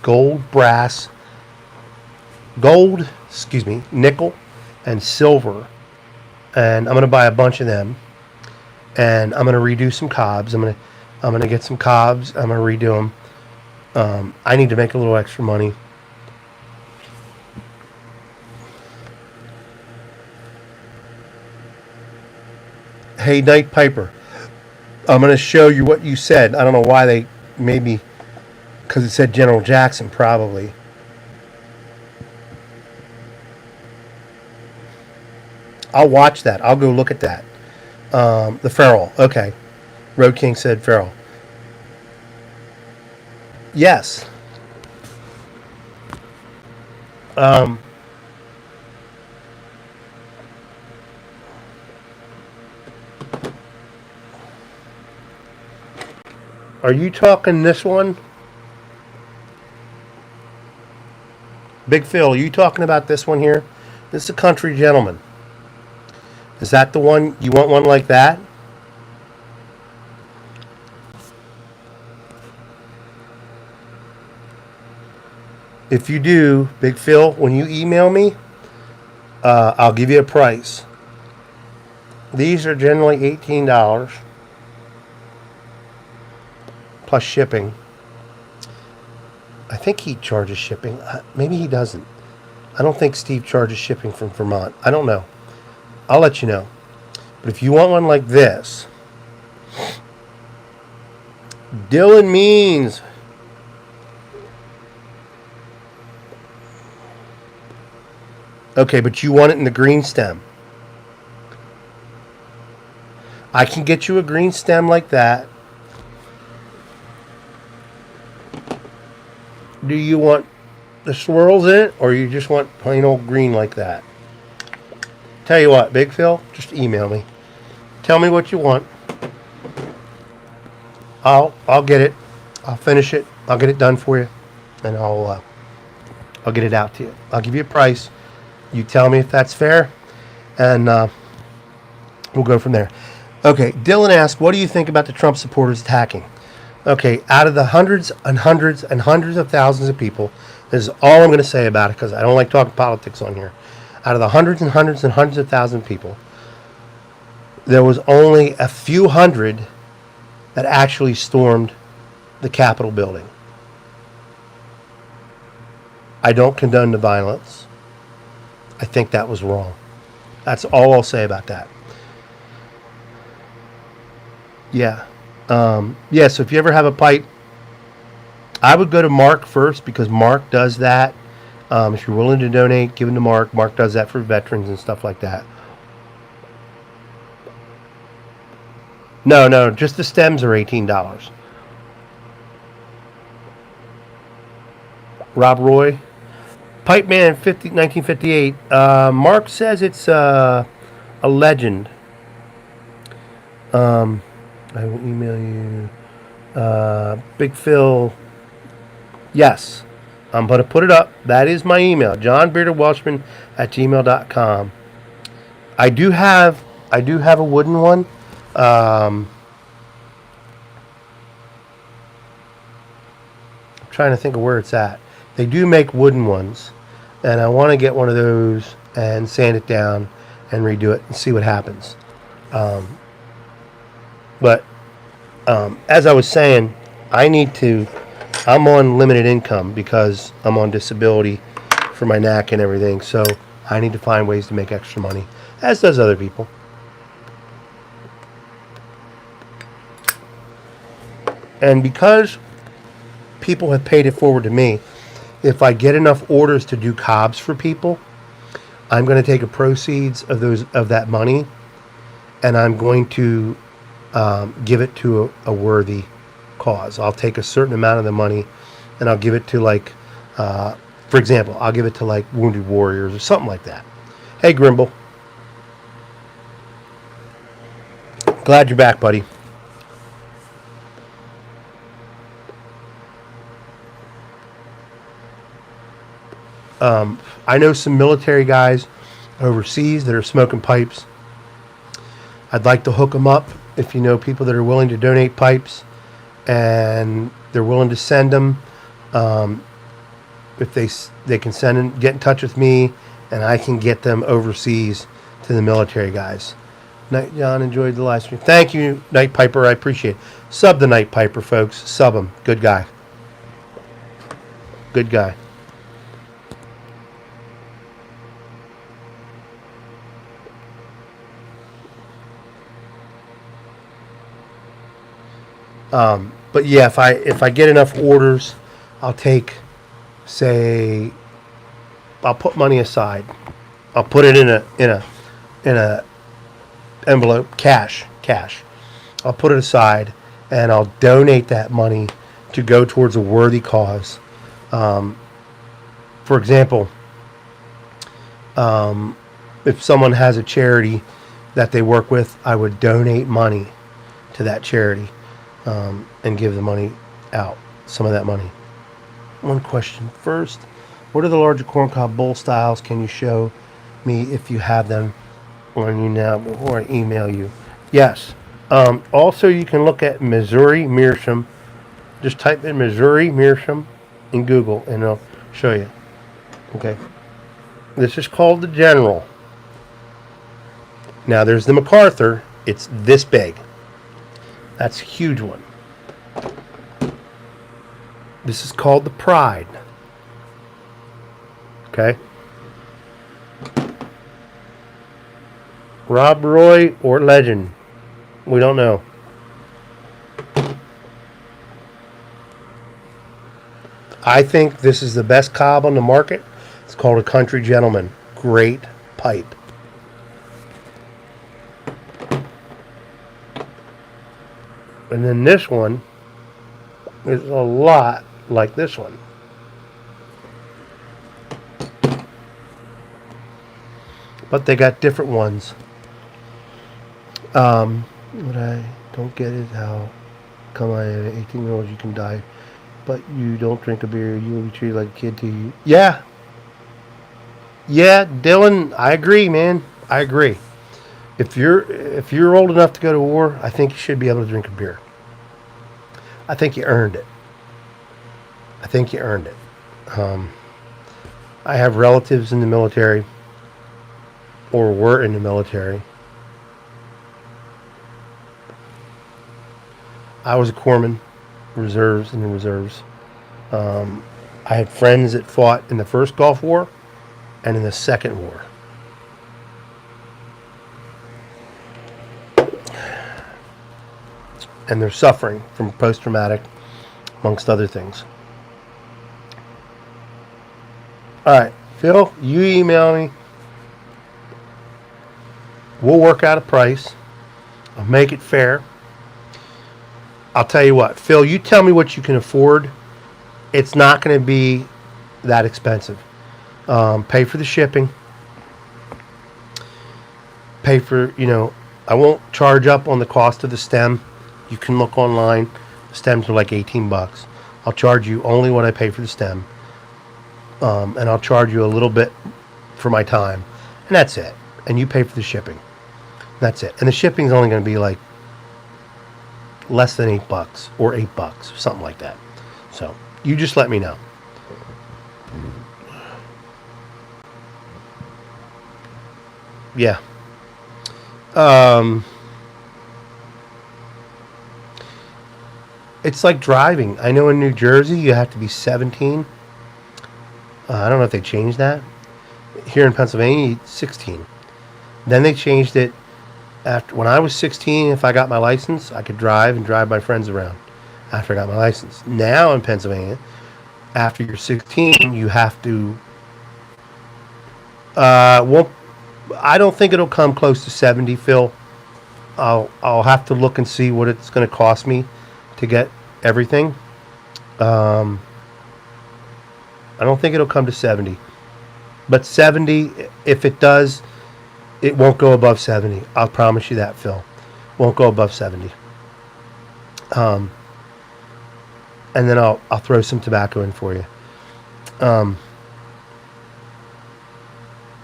nickel, and silver. And I'm going to buy a bunch of them. And I'm going to redo some cobs. I'm going to get some cobs. I'm going to redo them. I need to make a little extra money. Hey, Night Piper. I'm going to show you what you said. I don't know why they maybe because it said General Jackson, probably. I'll watch that. I'll go look at that. The Ferrell. Okay. Road King said Ferrell. Yes. Are you talking this one? Big Phil, are you talking about this one here? This is a Country Gentleman. Is that the one? You want one like that? If you do, Big Phil, when you email me, I'll give you a price. These are generally $18 plus shipping. I think he charges shipping. Maybe he doesn't. I don't think Steve charges shipping from Vermont. I don't know. I'll let you know. But if you want one like this, Dylan Means. Okay, but you want it in the green stem. I can get you a green stem like that. Do you want the swirls in it, or you just want plain old green like that? Tell you what, Big Phil, just email me. Tell me what you want. I'll get it. I'll finish it. I'll get it done for you, and I'll get it out to you. I'll give you a price. You tell me if that's fair, and we'll go from there. Okay, Dylan asked, what do you think about the Trump supporters attacking? Okay, out of the hundreds and hundreds and hundreds of thousands of people, this is all I'm going to say about it because I don't like talking politics on here. Out of the hundreds and hundreds and hundreds of thousands of people, there was only a few hundred that actually stormed the Capitol building. I don't condone the violence. I think that was wrong. That's all I'll say about that. Yeah. So if you ever have a pipe, I would go to Mark first because Mark does that. If you're willing to donate, give them to Mark. Mark does that for veterans and stuff like that. No, just the stems are $18. Rob Roy. Pipe Man 1958. Mark says it's a legend. I will email you. Big Phil. Yes. I'm going to put it up. That is my email. johnbeardedwelshman@gmail.com. I do have a wooden one. I'm trying to think of where it's at. They do make wooden ones. And I want to get one of those and sand it down and redo it and see what happens. But as I was saying, I'm on limited income because I'm on disability for my neck and everything. So I need to find ways to make extra money, as does other people. And because people have paid it forward to me, if I get enough orders to do cobs for people, I'm going to take a proceeds of that money, and I'm going to give it to a worthy cause. I'll take a certain amount of the money, and I'll give it to for example, I'll give it to Wounded Warriors or something like that. Hey, Grimble. Glad you're back, buddy. I know some military guys overseas that are smoking pipes. I'd like to hook them up if you know people that are willing to donate pipes and they're willing to send them. If they can get in touch with me and I can get them overseas to the military guys. Night John, enjoyed the live stream. Thank you, Night Piper. I appreciate it. Sub the Night Piper, folks. Sub him. Good guy. Good guy. But yeah, if I get enough orders, I'll take, say, I'll put money aside. I'll put it in a envelope, cash. I'll put it aside, and I'll donate that money to go towards a worthy cause. For example, if someone has a charity that they work with, I would donate money to that charity and give the money out, some of that money. One question first. What are the larger corncob bowl styles? Can you show me if you have them on you now before I email you? Yes. Also, you can look at Missouri Meerschaum. Just type in Missouri Meerschaum in Google and it'll show you. Okay. This is called the General. Now, there's the MacArthur. It's this big. That's a huge one. This is called the Pride. Okay. Rob Roy or Legend. We don't know. I think this is the best cob on the market. It's called a Country Gentleman. Great pipe. And then this one is a lot like this one. But they got different ones. What I don't get is how come I have 18-year-olds you can die, but you don't drink a beer, you will be treated like a kid to you. Yeah. Yeah, Dylan, I agree, man. I agree. If you're old enough to go to war, I think you should be able to drink a beer. I think you earned it. I have relatives in the military or were in the military. I was a corpsman, reserves in the reserves. I had friends that fought in the first Gulf War and in the second war. And they're suffering from post-traumatic, amongst other things. All right, Phil, you email me. We'll work out a price. I'll make it fair. I'll tell you what, Phil, you tell me what you can afford. It's not going to be that expensive. Pay for the shipping. Pay for, I won't charge up on the cost of the stem. You can look online. The stems are like $18. I'll charge you only what I pay for the stem. And I'll charge you a little bit for my time. And that's it. And you pay for the shipping. That's it. And the shipping is only going to be like less than $8 or $8 or something like that. So you just let me know. Yeah. It's like driving. I know in New Jersey you have to be 17. I don't know if they changed that. Here in Pennsylvania, 16. Then they changed it after when I was 16. If I got my license, I could drive and drive my friends around after I got my license. Now in Pennsylvania, after you're 16, you have to. I don't think it'll come close to 70, Phil. I'll have to look and see what it's going to cost me to get everything. I don't think it'll come to 70. But 70, if it does, it won't go above 70. I'll promise you that, Phil. Won't go above 70. And then I'll throw some tobacco in for you.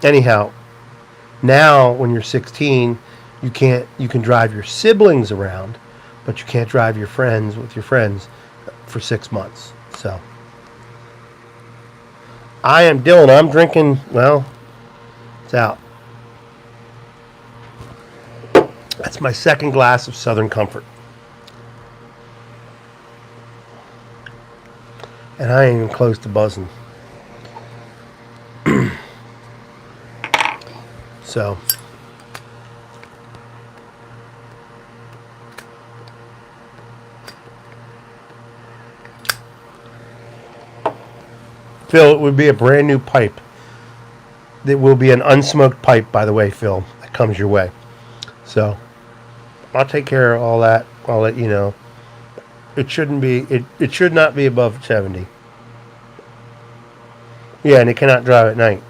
Anyhow, now when you're 16, you can drive your siblings around, but you can't drive your friends with your friends for 6 months. So I am Dylan. I'm drinking. Well, it's out. That's my second glass of Southern Comfort. And I ain't even close to buzzing. So, Phil, it would be a brand new pipe. It will be an unsmoked pipe, by the way, Phil, that comes your way. So, I'll take care of all that. I'll let you know. It shouldn't be. It should not be above 70. Yeah, and it cannot drive at night.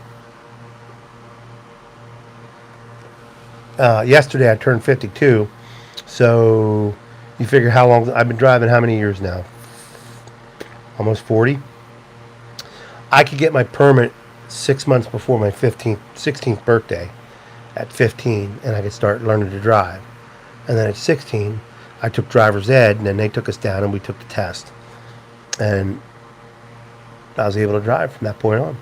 Yesterday I turned 52, so you figure how long I've been driving. How many years now? Almost 40. I could get my permit 6 months before my 16th birthday. At 15, and I could start learning to drive. And then at 16, I took driver's ed, and then they took us down and we took the test. And I was able to drive from that point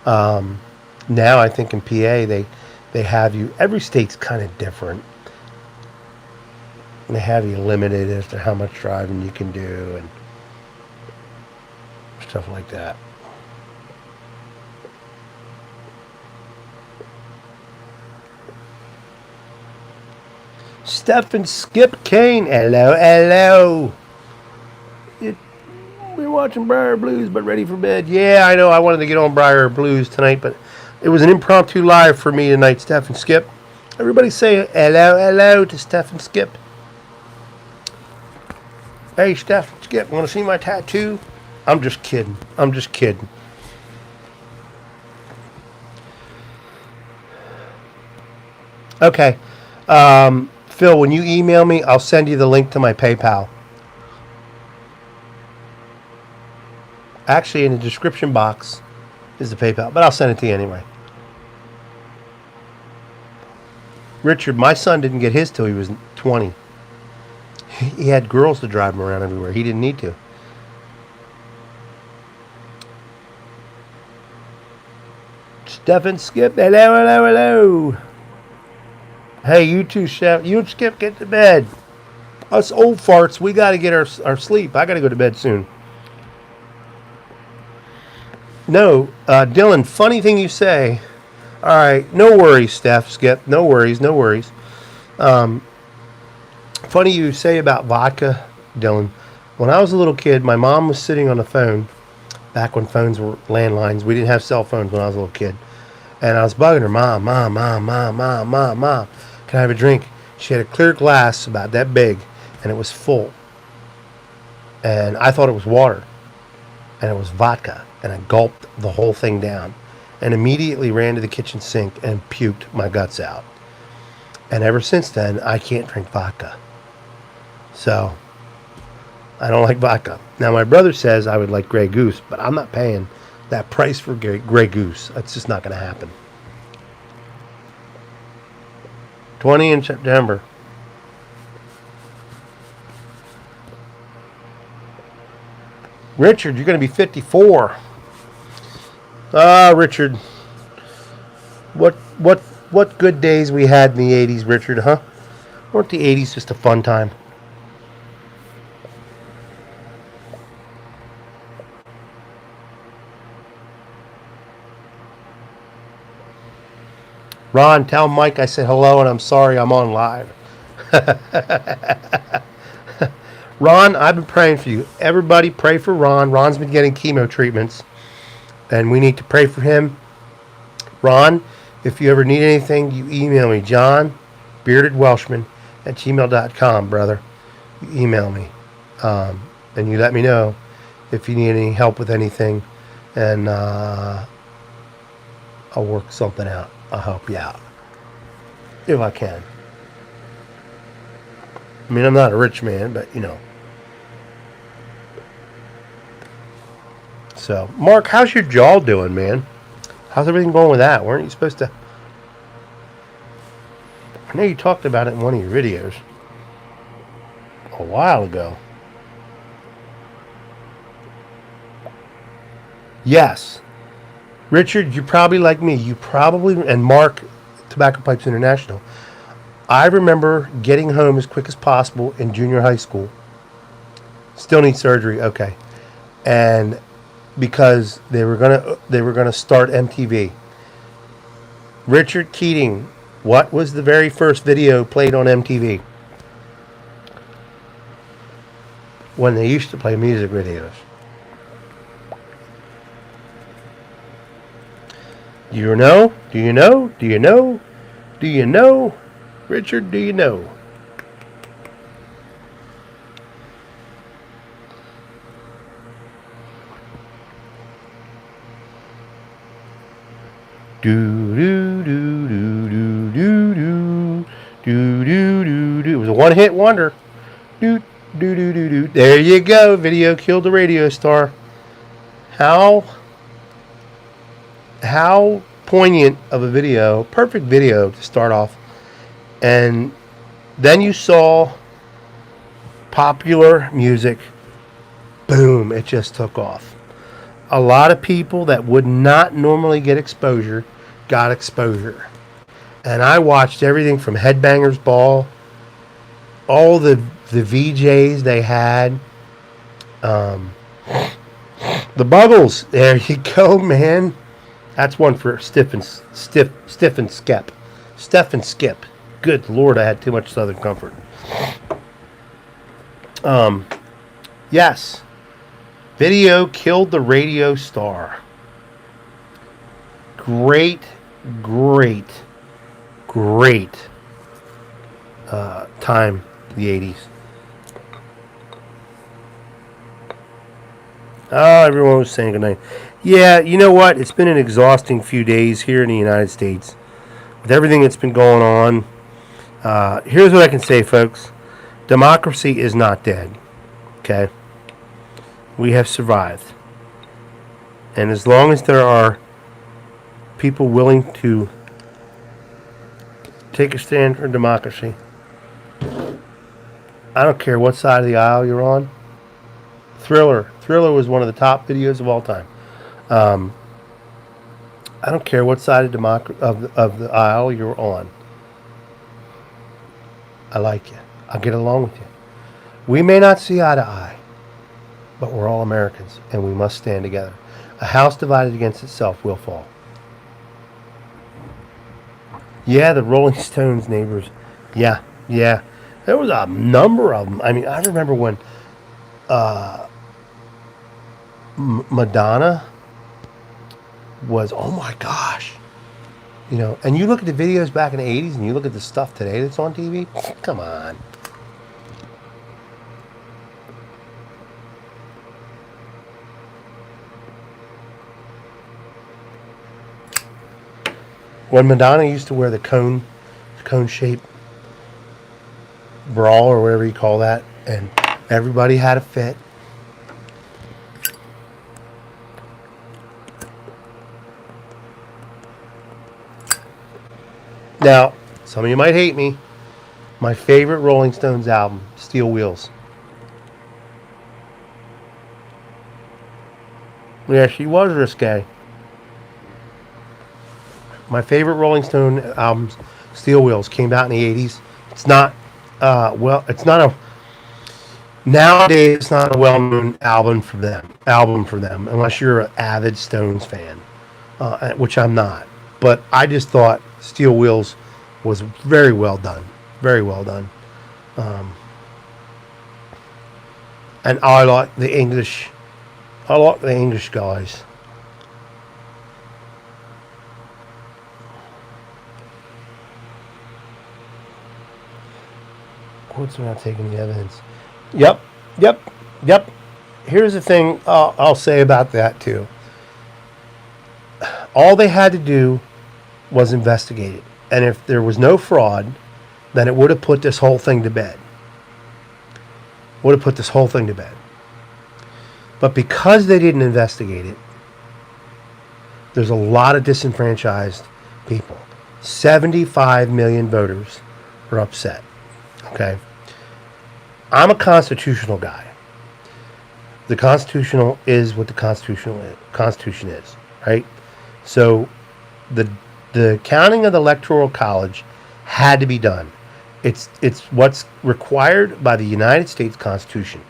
on. Now I think in PA they have you. Every state's kind of different. They have you limited as to how much driving you can do and stuff like that. Steph and Skip Kane. Hello, hello. We're watching Briar Blues, but ready for bed. Yeah, I know. I wanted to get on Briar Blues tonight, but it was an impromptu live for me tonight, Steph and Skip. Everybody say hello, hello to Steph and Skip. Hey, Steph and Skip, want to see my tattoo? I'm just kidding. I'm just kidding. Okay. Phil, when you email me, I'll send you the link to my PayPal. Actually, in the description box is the PayPal, but I'll send it to you anyway. Richard, my son didn't get his till he was 20. He had girls to drive him around everywhere. He didn't need to. Stephen Skip, hello, hello, hello. Hey, you two, Chef. You and Skip, get to bed. Us old farts, we got to get our sleep. I got to go to bed soon. No, Dylan, funny thing you say. All right, no worries, Steph, Skip. No worries, no worries. Funny you say about vodka, Dylan. When I was a little kid, my mom was sitting on the phone, back when phones were landlines. We didn't have cell phones when I was a little kid. And I was bugging her, Mom, can I have a drink? She had a clear glass about that big, and it was full. And I thought it was water, and it was vodka. And I gulped the whole thing down and immediately ran to the kitchen sink and puked my guts out. And ever since then, I can't drink vodka. So, I don't like vodka. Now, my brother says I would like Grey Goose, but I'm not paying that price for Grey Goose. It's just not going to happen. 20 in September. Richard, you're going to be 54. Ah, Richard. What good days we had in the 80s, Richard, huh? Weren't the 80s just a fun time? Ron, tell Mike I said hello and I'm sorry I'm on live. Ron, I've been praying for you. Everybody pray for Ron. Ron's been getting chemo treatments, and we need to pray for him. Ron, if you ever need anything, you email me, John, beardedwelshman@gmail.com, brother. You email me, and you let me know if you need any help with anything, and I'll work something out. I'll help you out, if I can. I mean, I'm not a rich man, but, you know. So, Mark, how's your jaw doing, man? How's everything going with that? Weren't you supposed to? I know you talked about it in one of your videos a while ago. Yes. Richard, you're probably like me. You probably, and Mark, Tobacco Pipes International. I remember getting home as quick as possible in junior high school. Still need surgery, okay. And because they were gonna start MTV. Richard Keating, what was the very first video played on MTV? When they used to play music videos. Do you know? Do you know? Do you know? Do you know? Richard, do you know? Do do do do do do do do do do do. It was a one-hit wonder. Do do do do do. There you go. Video killed the radio star. How poignant of a video. Perfect video to start off. And then you saw popular music. Boom, it just took off. A lot of people that would not normally get exposure got exposure. And I watched everything from Headbangers Ball, all the VJs they had. The Buggles, there you go, man. That's one for Stiff and Skip. Steph and Skip. Good Lord, I had too much Southern Comfort. Yes. Video killed the radio star. Great time, the 80s. Oh, everyone was saying goodnight. Yeah, you know what? It's been an exhausting few days here in the United States. With everything that's been going on, here's what I can say, folks. Democracy is not dead. Okay? We have survived. And as long as there are people willing to take a stand for democracy, I don't care what side of the aisle you're on. Thriller was one of the top videos of all time. I don't care what side of the aisle you're on. I like you. I'll get along with you. We may not see eye to eye, but we're all Americans, and we must stand together. A house divided against itself will fall. Yeah, the Rolling Stones neighbors. Yeah. There was a number of them. I mean, I remember when Madonna was, oh my gosh. You know, and you look at the videos back in the 80s and you look at the stuff today that's on TV. Come on. When Madonna used to wear the cone-shaped bra or whatever you call that, and everybody had a fit. Now, some of you might hate me. My favorite Rolling Stones album, Steel Wheels. Yeah, she was risque. My favorite Rolling Stone albums, Steel Wheels, came out in the 80s. It's not, nowadays it's not a well-known album for them, unless you're an avid Stones fan, which I'm not. But I just thought Steel Wheels was very well done. Very well done. And I like the English guys. Courts are not taking the evidence. Yep. Here's the thing I'll say about that too. All they had to do was investigate it. And if there was no fraud, then it would have put this whole thing to bed. But because they didn't investigate it, There's a lot of disenfranchised people. 75 million voters are upset. Okay? I'm a constitutional guy. The constitutional is what the Constitution is, right? So the counting of the Electoral College had to be done. It's what's required by the United States Constitution.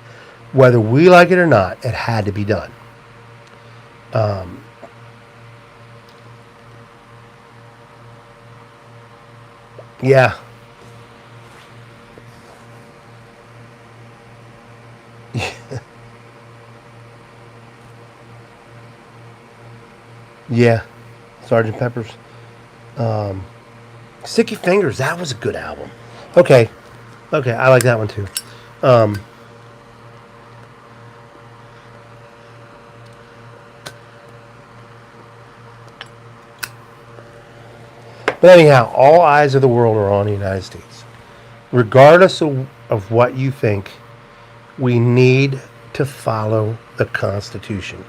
Whether we like it or not, it had to be done. Yeah. Yeah. Sergeant Pepper's. Sticky Fingers, that was a good album. Okay. Okay, I like that one too. But anyhow, all eyes of the world are on the United States. Regardless of what you think, we need to follow the Constitution.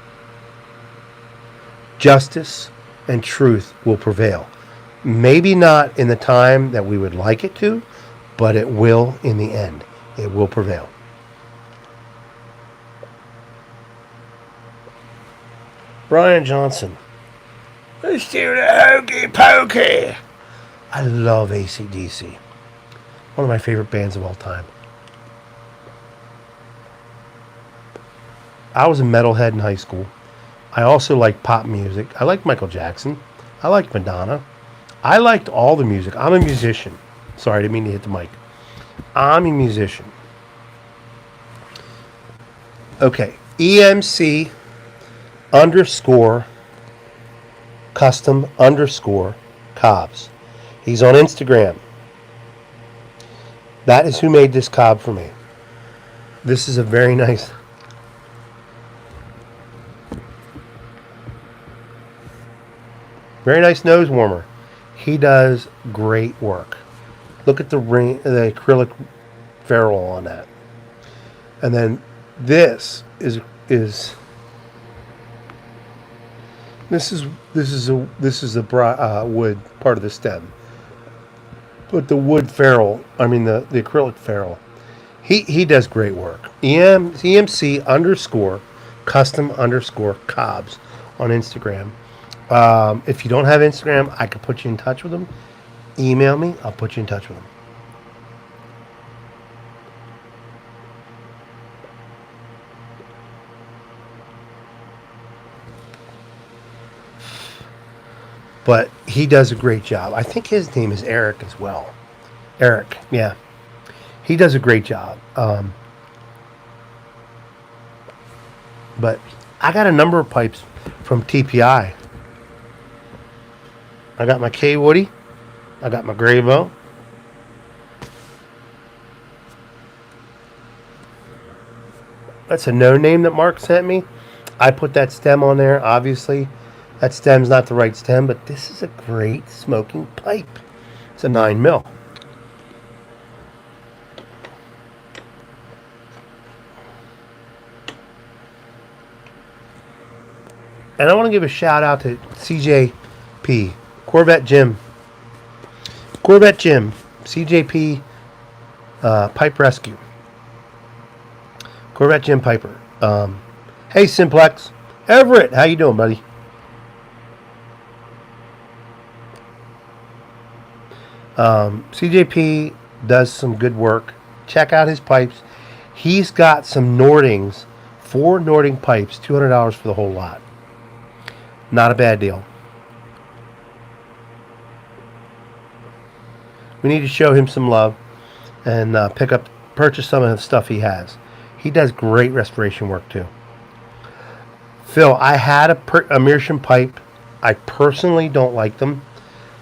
Justice and truth will prevail. Maybe not in the time that we would like it to, but it will in the end. It will prevail. Brian Johnson. Let's do the hokey pokey. I love AC/DC. One of my favorite bands of all time. I was a metalhead in high school. I also liked pop music. I liked Michael Jackson. I liked Madonna. I liked all the music. I'm a musician. Sorry, I didn't mean to hit the mic. I'm a musician. Okay. EMC _ custom _ cobs. He's on Instagram. That is who made this cob for me. This is a very nice... Very nice nose warmer. He does great work. Look at the acrylic ferrule on that. And then this is the wood part of the stem. But the wood ferrule, the acrylic ferrule, he does great work. EMC _ custom _ cobs on Instagram. If you don't have Instagram, I could put you in touch with them. Email me. I'll put you in touch with them. But he does a great job. I think his name is Eric as well. Eric, yeah. He does a great job. But I got a number of pipes from TPI. I got my K Woody. I got my Gravo. That's a no name that Mark sent me. I put that stem on there, obviously. That stem's not the right stem, but this is a great smoking pipe. It's a 9 mil. And I want to give a shout out to CJP, Corvette Jim, CJP Pipe Rescue. Corvette Jim Piper. Hey Simplex. Everett, how you doing, buddy? CJP does some good work. Check out his pipes. He's got some Nordings, 4 Nording pipes, $200 for the whole lot. Not a bad deal. We need to show him some love and purchase some of the stuff he has. He does great restoration work too. Phil, I had a Meerschaum pipe. I personally don't like them.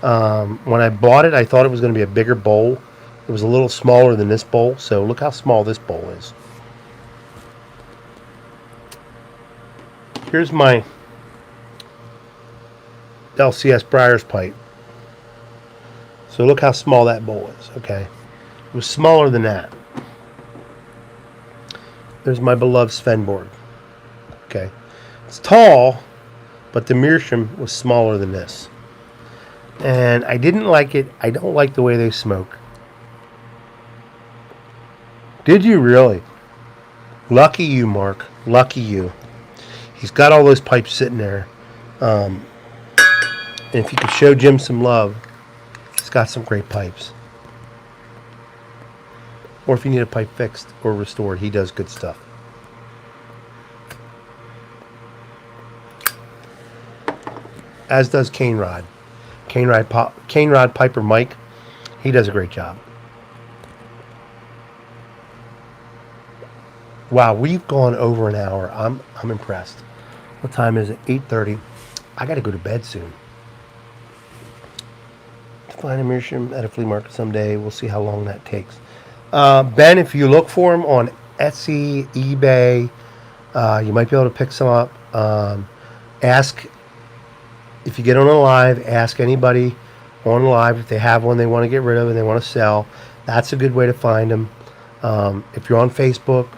When I bought it, I thought it was going to be a bigger bowl. It was a little smaller than this bowl, so look how small this bowl is. Here's my LCS Briar's pipe. So look how small that bowl is, okay? It was smaller than that. There's my beloved Sven board. Okay. It's tall, but the meerschaum was smaller than this. And I didn't like it. I don't like the way they smoke. Did you really? Lucky you, Mark. Lucky you. He's got all those pipes sitting there. And if you could show Jim some love, he's got some great pipes. Or if you need a pipe fixed or restored, he does good stuff. As does Cane Rod. Cane Rod Piper Mike. He does a great job. Wow, we've gone over an hour. I'm impressed. What time is it? 8:30. I got to go to bed soon. Find a meerschaum at a flea market someday. We'll see how long that takes. Ben, if you look for them on Etsy, eBay, you might be able to pick some up. Ask, if you get on a live, ask anybody on live if they have one they want to get rid of and they want to sell. That's a good way to find them. If you're on Facebook,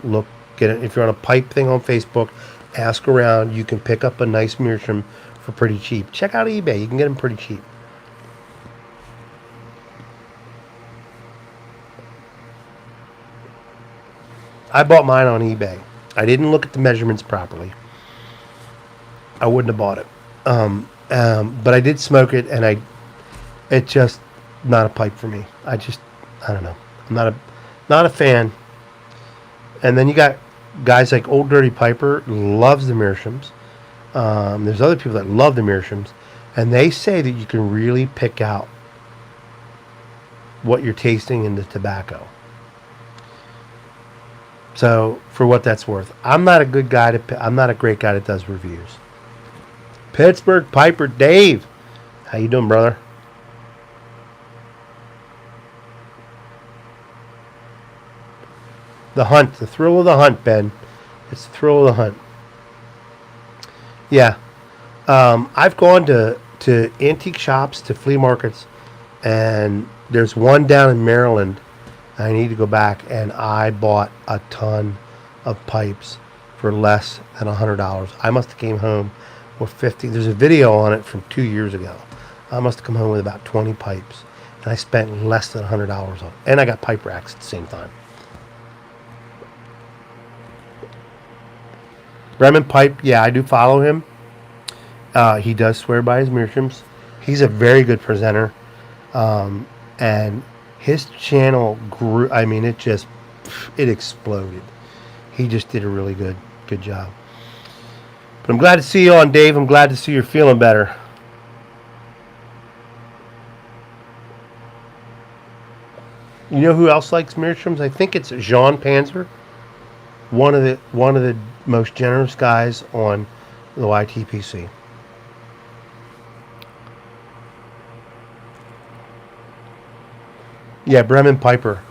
if you're on a pipe thing on Facebook, ask around. You can pick up a nice meerschaum for pretty cheap. Check out eBay. You can get them pretty cheap. I bought mine on eBay. I didn't look at the measurements properly. I wouldn't have bought it. But I did smoke it, and it's just not a pipe for me. I don't know. I'm not a fan. And then you got guys like Old Dirty Piper, loves the meerschaums. There's other people that love the meerschaums, and they say that you can really pick out what you're tasting in the tobacco. So, for what that's worth, I'm not a great guy that does reviews. Pittsburgh Piper Dave, how you doing, brother? The hunt, the thrill of the hunt, Ben. It's the thrill of the hunt. Yeah, I've gone to antique shops, to flea markets, and there's one down in Maryland. I need to go back, and I bought a ton of pipes for less than $100. I must have came home with 50. There's a video on it from 2 years ago. I must have come home with about 20 pipes, and I spent less than $100 on it. And I got pipe racks at the same time. Bremen Pipe, yeah, I do follow him. He does swear by his meerschaums. He's a very good presenter, and his channel grew. I mean, it exploded. He just did a really good job. But I'm glad to see you on, Dave. I'm glad to see you're feeling better. You know who else likes meerschaums? I think it's Jean Panzer, one of the most generous guys on the YTPC. Yeah, Bremen Piper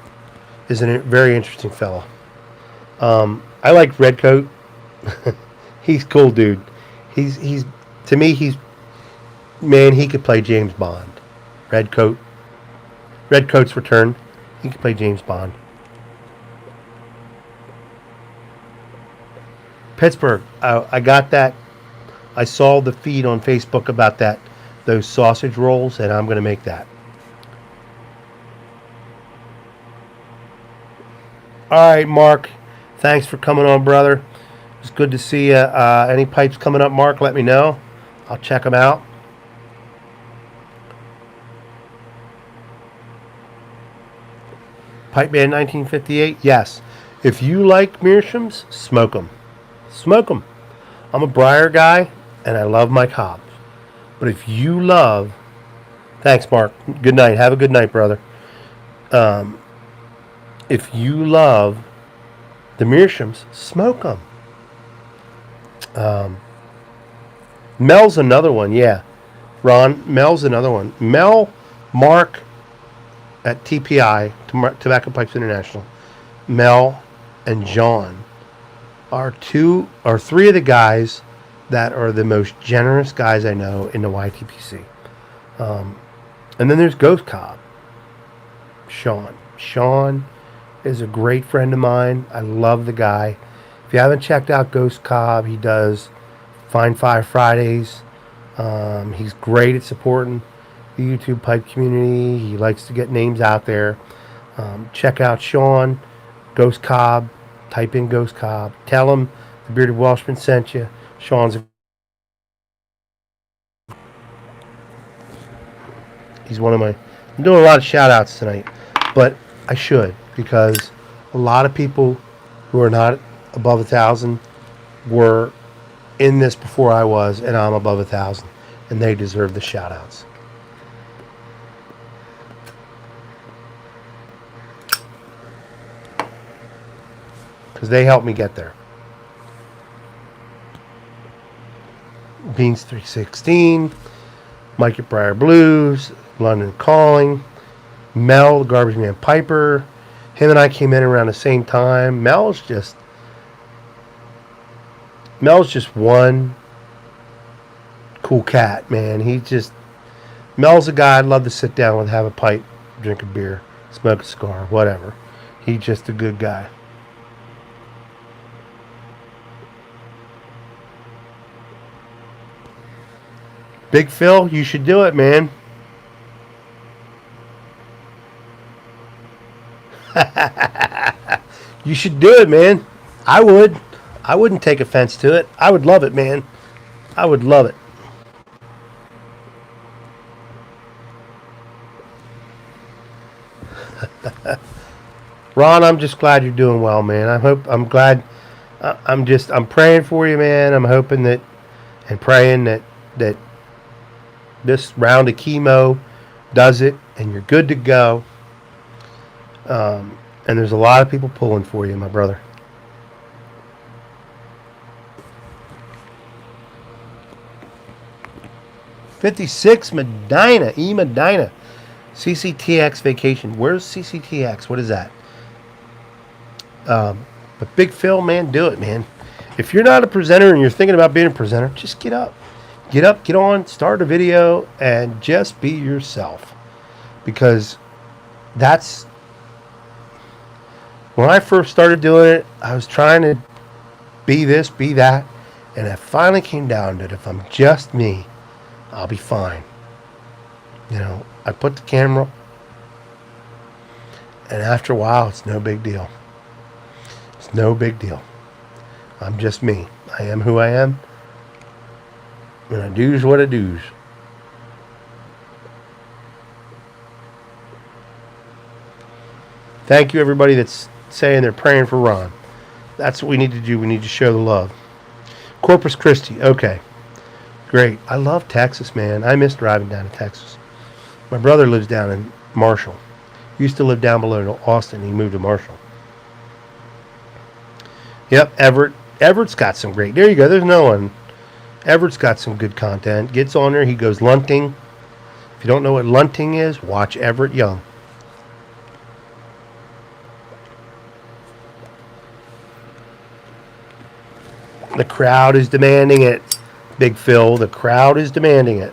is a very interesting fellow. I like Redcoat. He's cool, dude. He's to me, he could play James Bond. Redcoat's Return. He could play James Bond. Pittsburgh. I got that. I saw the feed on Facebook about those sausage rolls, and I'm going to make that. All right, Mark. Thanks for coming on, brother. It's good to see you. Any pipes coming up, Mark, let me know. I'll check them out. Pipe Band 1958? Yes. If you like meerschaums, smoke them. Smoke them. I'm a briar guy, and I love my cobs. But if you love... Thanks, Mark. Good night. Have a good night, brother. If you love the meerschaums, smoke them. Mel's another one, yeah. Ron, Mel's another one. Mel, Mark at TPI, Tobacco Pipes International. Mel and John are three of the guys that are the most generous guys I know in the YTPC. And then there's Ghost Cobb, Sean. Sean is a great friend of mine. I love the guy. If you haven't checked out Ghost Cobb, he does Fine Fire Fridays. He's great at supporting the YouTube pipe community. He likes to get names out there. Check out Sean, Ghost Cobb. Type in Ghost Cobb. Tell him the Bearded Welshman sent you. He's one of my... I'm doing a lot of shout outs tonight, but I should, because a lot of people who are not above 1,000 were in this before I was, and I'm above 1,000, and they deserve the shout outs. Because they helped me get there. Beans 316, Mike at Briar Blues, London Calling, Mel, the Garbage Man Piper. Him and I came in around the same time. Mel's just one cool cat, man. Mel's a guy I'd love to sit down with, have a pipe, drink a beer, smoke a cigar, whatever. He's just a good guy. Big Phil, you should do it, man. You should do it, man. I would. I wouldn't take offense to it. I would love it, man. I would love it. Ron, I'm just glad you're doing well, man. I'm praying for you, man. I'm hoping that and praying that this round of chemo does it and you're good to go. And there's a lot of people pulling for you, my brother. '56 Medina, Medina. CCTX vacation. Where's CCTX? What is that? But Big Phil, man, do it, man. If you're not a presenter and you're thinking about being a presenter, just get up. Get up, get on, start a video, and just be yourself. Because that's... When I first started doing it, I was trying to be this, be that, and it finally came down to it. If I'm just me, I'll be fine. You know, I put the camera, and after a while, it's no big deal. It's no big deal. I'm just me. I am who I am, and I do's what I do's. Thank you, everybody that's saying they're praying for Ron. That's what we need to do. We need to show the love. Corpus Christi. Okay. Great. I love Texas, man. I miss driving down to Texas. My brother lives down in Marshall. He used to live down below Austin. He moved to Marshall. Yep, Everett. Everett's got some great... There you go. There's no one. Everett's got some good content. Gets on there. He goes lunting. If you don't know what lunting is, watch Everett Young. The crowd is demanding it, Big Phil. The crowd is demanding it.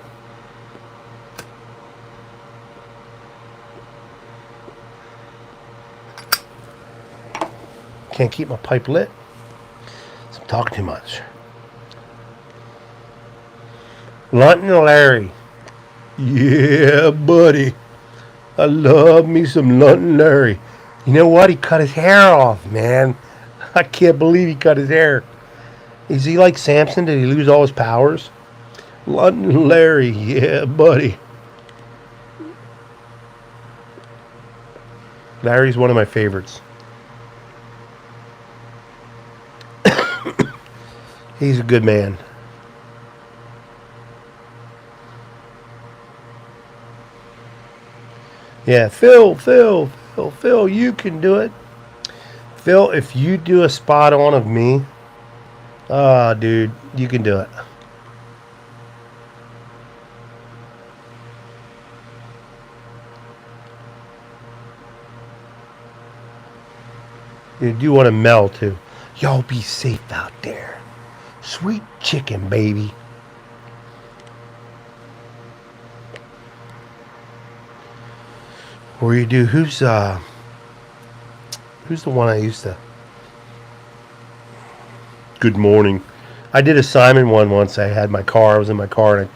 Can't keep my pipe lit. So I'm talking too much. Lunton Larry. Yeah, buddy. I love me some Lunton Larry. You know what? He cut his hair off, man. I can't believe he cut his hair. Is he like Samson? Did he lose all his powers? London Larry, yeah, buddy. Larry's one of my favorites. He's a good man. Yeah, Phil, you can do it. Phil, if you do a spot on of me, dude, you can do it. You do want to Mel too. Y'all be safe out there. Sweet chicken, baby. Or you do, who's the one I used to... Good morning. I did a Simon one once. I was in my car, and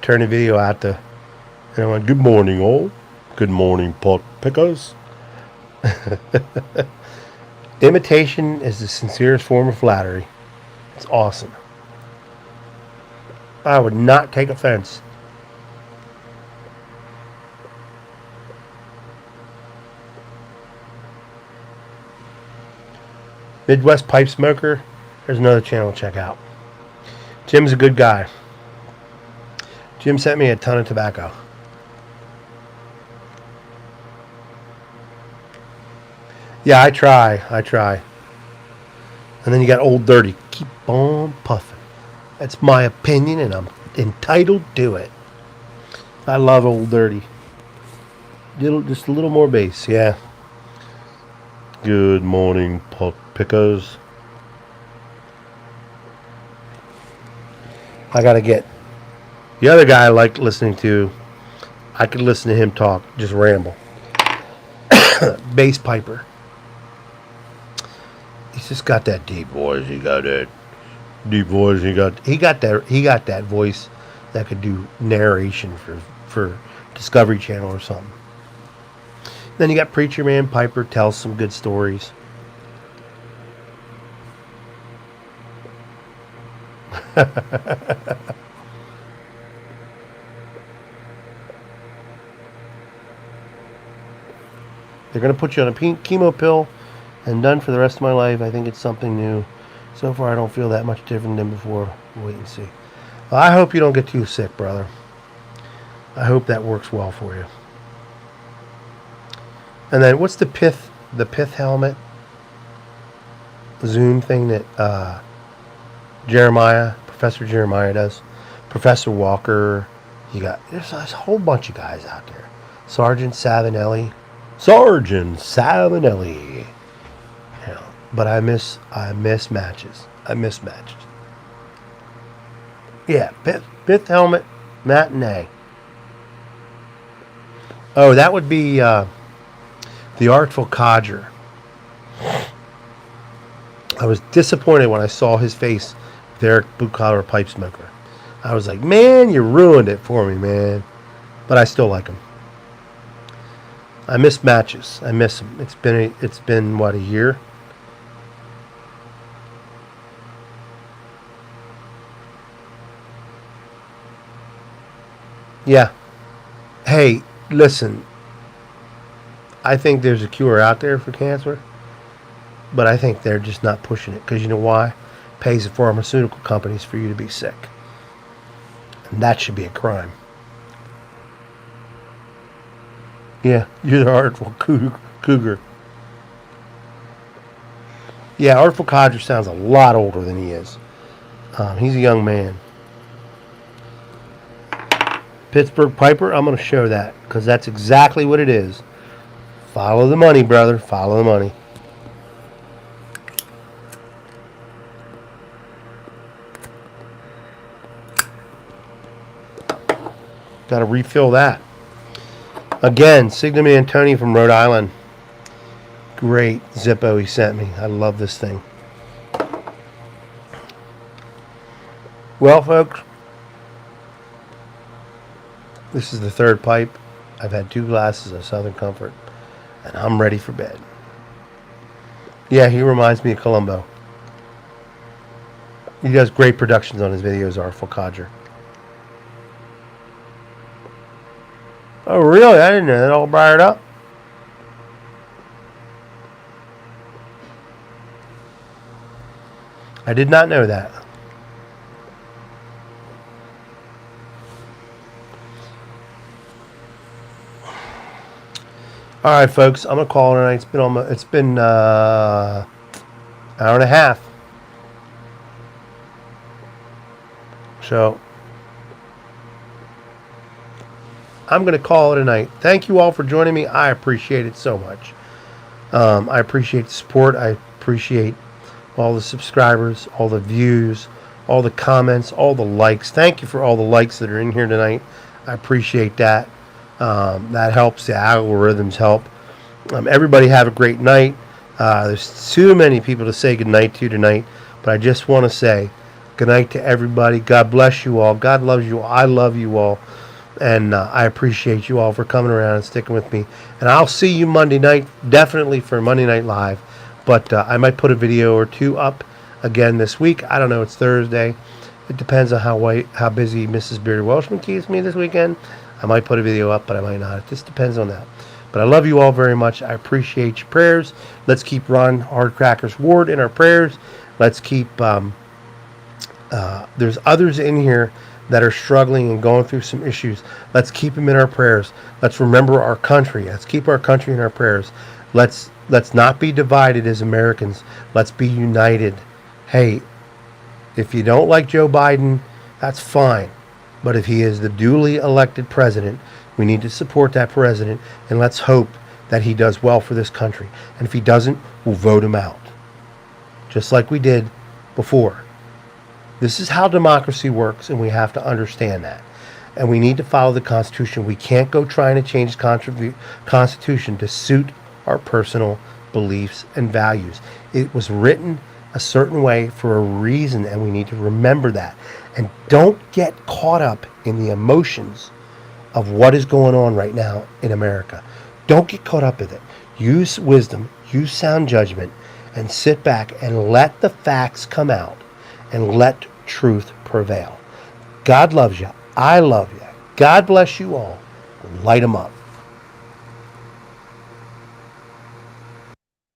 turn the video out to, and I went, good morning, all. Good morning, pot pickers. Imitation is the sincerest form of flattery. It's awesome. I would not take offense. Midwest Pipe Smoker. There's another channel to check out. Jim's a good guy. Jim sent me a ton of tobacco. Yeah, I try. And then you got Old Dirty. Keep on puffing. That's my opinion, and I'm entitled to it. I love Old Dirty. Just a little more bass, yeah. Good morning, pot pickers. I gotta get the other guy I like listening to. I could listen to him talk, just ramble. Bass Piper. He's just got that deep voice. He got that deep voice. He got that voice that could do narration for Discovery Channel or something. Then you got Preacher Man Piper, tells some good stories. They're going to put you on a chemo pill and done for the rest of my life. I think it's something new. So far, I don't feel that much different than before. We'll wait and see. Well, I hope you don't get too sick, brother. I hope that works well for you. And then what's the pith helmet Zoom thing that Professor Jeremiah does? Professor Walker. There's a whole bunch of guys out there. Sergeant Savinelli. Yeah, but I miss matches. Yeah, pith helmet matinee. Oh, that would be The Artful Codger. I was disappointed when I saw his face with Eric Blue Collar Pipe Smoker. I was like, man, you ruined it for me, man. But I still like him. I miss matches. I miss him. It's been what, a year? Yeah. Hey, listen. I think there's a cure out there for cancer, but I think they're just not pushing it because you know why? Pays the pharmaceutical companies for you to be sick, and that should be a crime. Yeah, you're the Artful Cougar. Yeah, Artful Codger sounds a lot older than he is. He's a young man. Pittsburgh Piper, I'm going to show that because that's exactly what it is. Follow the money, brother. Follow the money. Got to refill that. Again, Signum Antoni from Rhode Island. Great Zippo he sent me. I love this thing. Well, folks, this is the third pipe. I've had 2 glasses of Southern Comfort, and I'm ready for bed. Yeah, he reminds me of Columbo. He does great productions on his videos, Artful Codger. Oh, really? I didn't know that all briared up. I did not know that. All right, folks. I'm gonna call it tonight. It's been hour and a half. So I'm going to call it a night. Thank you all for joining me. I appreciate it so much. I appreciate the support. I appreciate all the subscribers, all the views, all the comments, all the likes. Thank you for all the likes that are in here tonight. I appreciate that. That helps. The algorithms help. Everybody have a great night. There's too many people to say good night to tonight, but I just want to say Good night to everybody. God bless you all. God loves you all. I love you all. And I appreciate you all for coming around and sticking with me. And I'll see you Monday night, definitely for Monday Night Live. But I might put a video or two up again this week. I don't know. It's Thursday. It depends on how busy Mrs. Beard Welshman keeps me this weekend. I might put a video up, but I might not. It just depends on that. But I love you all very much. I appreciate your prayers. Let's keep Ron Hardcrackers Ward in our prayers. Let's keep... there's others in here that are struggling and going through some issues. Let's keep them in our prayers. Let's remember our country. Let's keep our country in our prayers. Let's not be divided as Americans. Let's be united. Hey, if you don't like Joe Biden, that's fine. But if he is the duly elected president, we need to support that president, and let's hope that he does well for this country. And if he doesn't, we'll vote him out. Just like we did before. This is how democracy works, and we have to understand that. And we need to follow the Constitution. We can't go trying to change the Constitution to suit our personal beliefs and values. It was written a certain way for a reason, and we need to remember that. And don't get caught up in the emotions of what is going on right now in America. Don't get caught up with it. Use wisdom, use sound judgment, and sit back and let the facts come out. And let truth prevail. God loves you. I love you. God bless you all. Light 'em up.